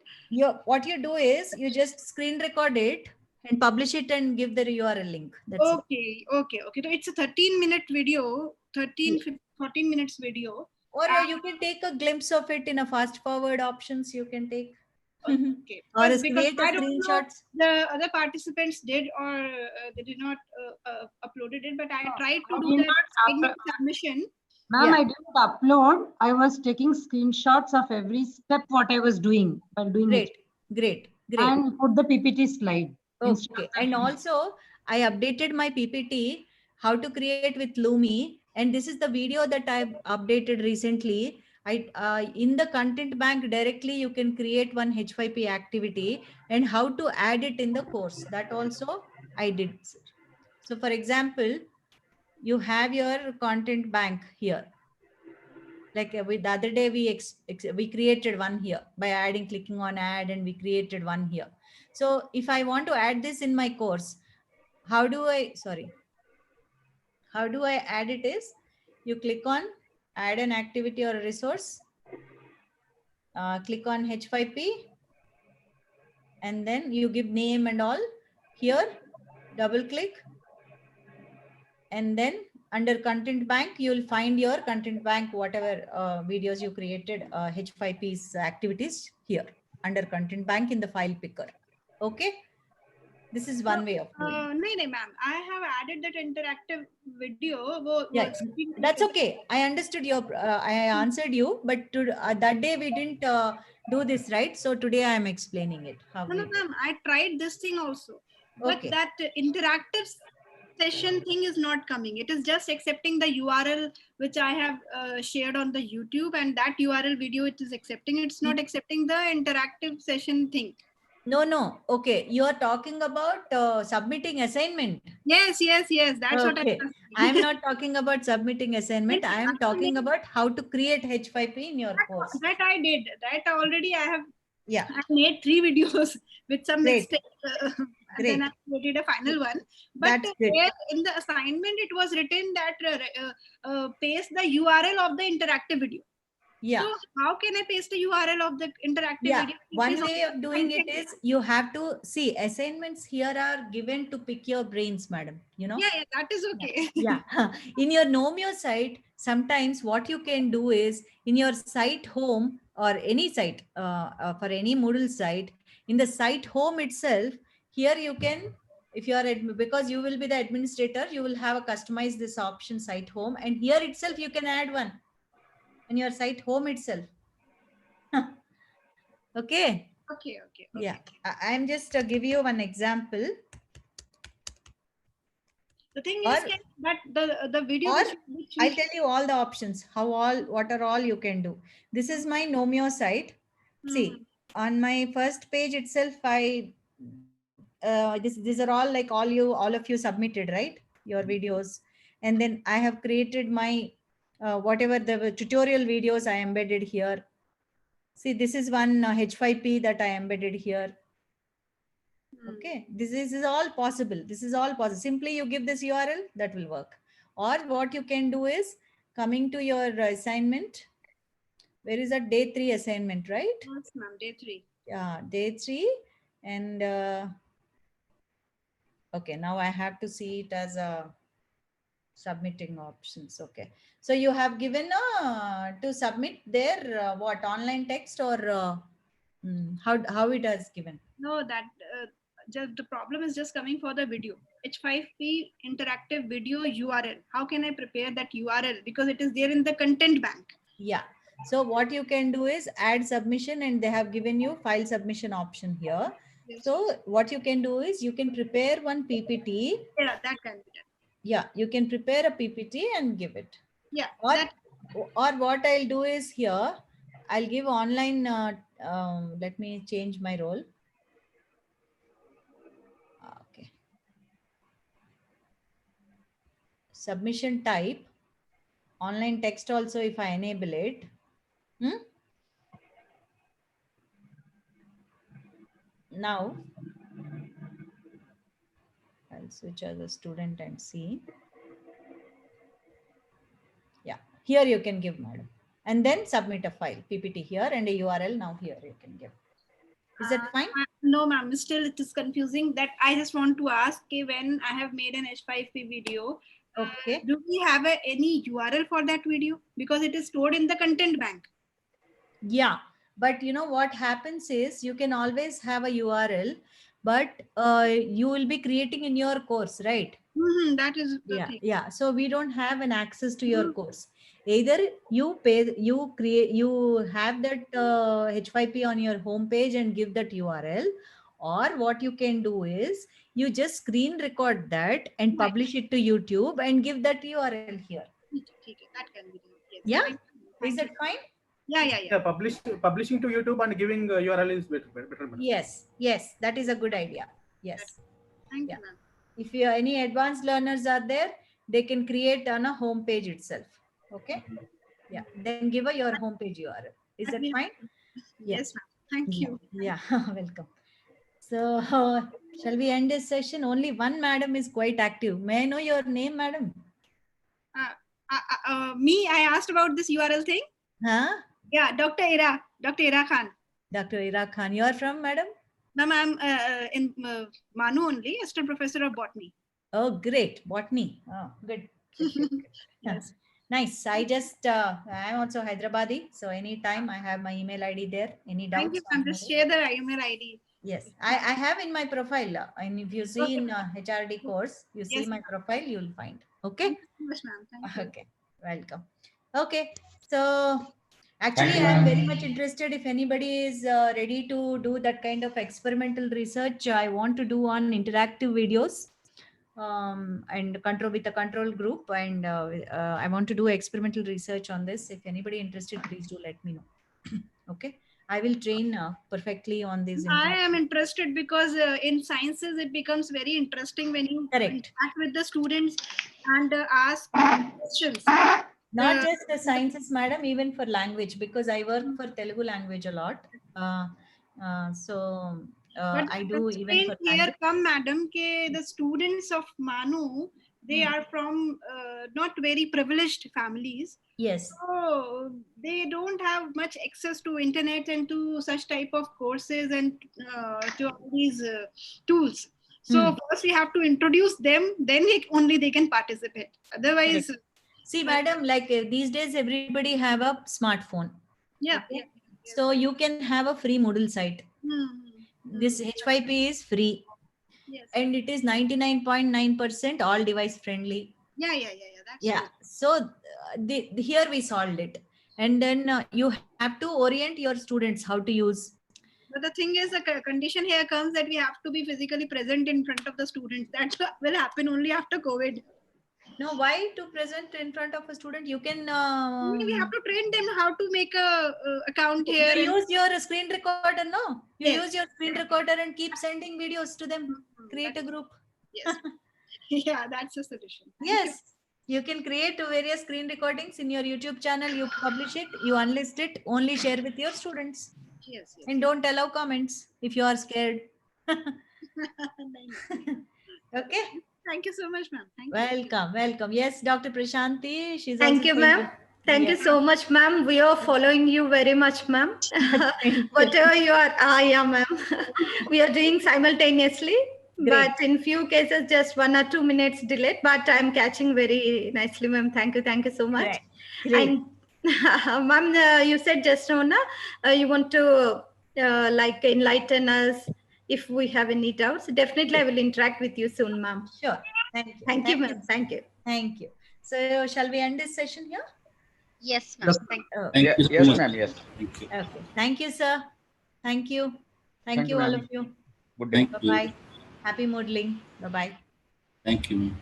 what you do is you just screen record it and publish it and give the URL link. That's okay. So it's a 13-minute video, 14 minutes video. Or you can take a glimpse of it in a fast forward options. You can take. Okay. Or Because create a I don't know screenshots. the other participants did or they did not uploaded it, but I tried to do the submission. Ma'am, I didn't upload. I was taking screenshots of every step what I was doing while doing it. Great. And put the PPT slide. Okay. And also I updated my PPT, how to create with Lumi. And this is the video that I've updated recently. In the content bank directly, you can create one H5P activity and how to add it in the course. That also I did. So for example, you have your content bank here. Like the other day, we created one here by clicking on add, and we created one here. So if I want to add this in my course, how do I add it is, you click on add an activity or a resource, click on H5P, and then you give name and all here, double click, and then under content bank, you will find your content bank, whatever videos you created, H5P's activities here under content bank in the file picker. Okay. This is one way of doing it. No, ma'am. I have added that interactive video. That's okay. I understood I answered you, but that day we didn't do this, right? So today I am explaining it. No, ma'am. I tried this thing also, but that interactive session thing is not coming. It is just accepting the URL which I have shared on the YouTube, and that URL video it is accepting. It's not accepting the interactive session thing. No. Okay. You are talking about submitting assignment. Yes. That's what I'm not talking about submitting assignment. I am talking about how to create H5P in your course. That I did. That already I have. Yeah. I made 3 videos with some mistakes. And Great. then I created a final one. But there in the assignment, it was written that paste the URL of the interactive video. Yeah. So how can I paste the URL of the interactive video? One way of doing it is you have to see assignments here are given to pick your brains, madam. You know? Yeah, that is okay. Yeah. In your Nomio site, sometimes what you can do is in your site home or any site for any Moodle site, in the site home itself, here you can, if you are, because you will be the administrator, you will have a customize this option site home, and here itself you can add one in your site home itself. Okay. Yeah. I'm just give you one example. The thing is that the video. I'll tell you all the options. What are all you can do. This is my Nomio site. See, on my first page itself, these are all like all of you submitted, right? Your videos. And then I have created my whatever the tutorial videos I embedded here. See, this is one H5P that I embedded here. Okay, this is all possible. This is all possible. Simply you give this URL, that will work. Or what you can do is coming to your assignment. Where is that day 3 assignment, right? Yes, ma'am. Day 3. Yeah, day 3. And okay, now I have to see it as a submitting options. Okay, so you have given to submit there what, online text or how it has given? No, that just the problem is just coming for the video. H5P interactive video URL. How can I prepare that URL? Because it is there in the content bank. Yeah. So what you can do is add submission, and they have given you file submission option here. Yes. So what you can do is you can prepare one PPT. Yeah, that can be done. Yeah, you can prepare a PPT and give it. Yeah. Or what I'll do is here, I'll give online, let me change my role. Okay. Submission type, online text also if I enable it. Now, I'll switch as a student and see. Yeah, here you can give, madam. And then submit a file, PPT here and a URL now here you can give. Is that fine? No, ma'am. Still, it is confusing. That I just want to ask, okay, when I have made an H5P video, okay, do we have any URL for that video? Because it is stored in the content bank. Yeah, but you know what happens is you can always have a URL, but you will be creating in your course, right? That is the thing. Yeah. So we don't have an access to your course. Either you pay, you create, you have that H5P on your homepage and give that URL, or what you can do is you just screen record that and publish it to YouTube and give that URL here. That can be done. Yes. Yeah. Is that fine? Yeah, publishing to YouTube and giving URL is better. Yes, yes, that is a good idea. Yes. Thank you, ma'am. If you any advanced learners are there, they can create on a home page itself. Okay. Yeah. Then give your homepage URL. Is that fine? Yes, ma'am. Thank you. Yeah. Welcome. So shall we end this session? Only one madam is quite active. May I know your name, madam? Me, I asked about this URL thing. Huh? Yeah, Dr. Ira Khan. Dr. Ira Khan. You are from, madam? Ma'am, I'm in Manu only, assistant professor of botany. Oh, great. Botany. Oh, good. Yes. Nice. I just, I'm also Hyderabadi. So anytime I have my email ID there. Any doubts? Thank you, ma'am. Just share the email ID. Yes, I have in my profile. And if you see in HRD course, you see my profile, you'll find. Okay. Thank you so much, ma'am. Thank you. Okay. Welcome. Okay. So actually, I'm very much interested if anybody is ready to do that kind of experimental research. I want to do on interactive videos and control with a control group. And I want to do experimental research on this. If anybody interested, please do let me know. Okay. I will train perfectly on this. I am interested because in sciences, it becomes very interesting when you interact with the students and ask questions. Not just the sciences, madam, even for language, because I work for Telugu language a lot. So I do even for here come, madam, ke the students of Manu, they are from not very privileged families. Yes. So they don't have much access to internet and to such type of courses and to all these tools. So first we have to introduce them, then only they can participate. Otherwise. Correct. See, madam, like these days, everybody have a smartphone. Yeah. Okay? Yeah. So you can have a free Moodle site. This H5P is free. Yes. And it is 99.9% all device friendly. Yeah. That's true. So here we solved it. And then you have to orient your students how to use. But the thing is, the condition here comes that we have to be physically present in front of the students. That will happen only after COVID. No, why to present in front of a student? You can. We have to train them how to make a account here. You use your screen recorder, no? You use your screen recorder and keep sending videos to them. Create a group. Yes. Yeah, that's a solution. Yes. You can create various screen recordings in your YouTube channel. You publish it, you unlist it, only share with your students. Yes, yes. And don't allow comments if you are scared. Nice. Okay. Thank you so much, ma'am. Thank you. Welcome, welcome. Yes, Dr. Prashanti. She's Thank also you, saying ma'am. Thank you so much, ma'am. We are following you very much, ma'am. Whatever you are, yeah, ma'am. We are doing simultaneously, but in few cases, just 1 or 2 minutes delayed. But I'm catching very nicely, ma'am. Thank you so much. Great. And ma'am, you said just now, you want to like enlighten us if we have any doubts. Definitely, I will interact with you soon, ma'am. Sure. Thank you. Thank you, ma'am. Thank you. Thank you. So, shall we end this session here? Yes, ma'am. Yes. Thank Oh, Yes, ma'am. Yes. Thank you. okay. Thank you, sir. Thank you. Thank you, all ma'am. of you. Good day. Thank you. Bye-bye. Happy modeling. Bye-bye. Thank you.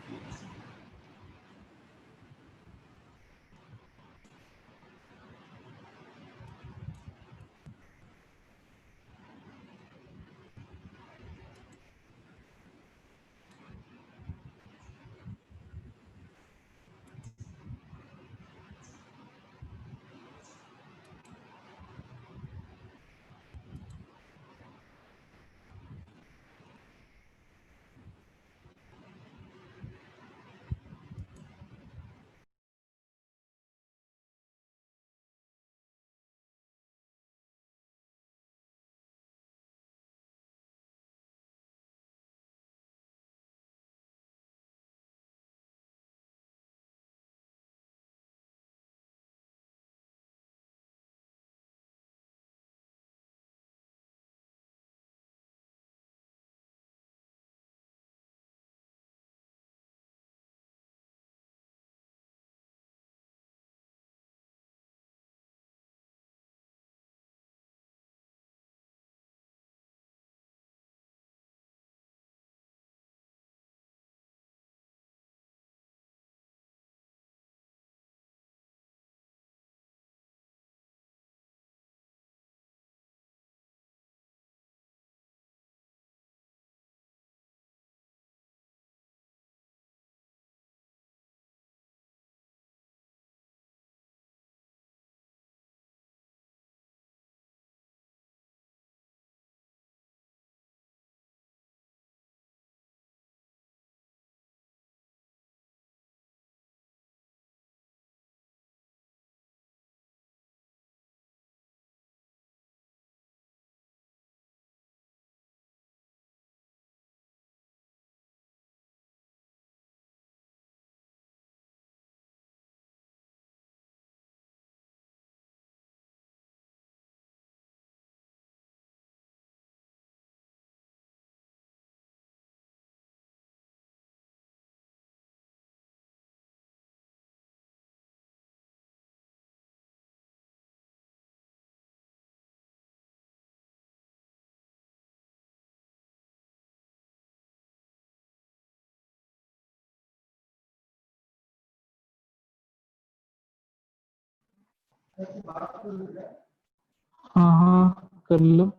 हाँ हाँ कर लो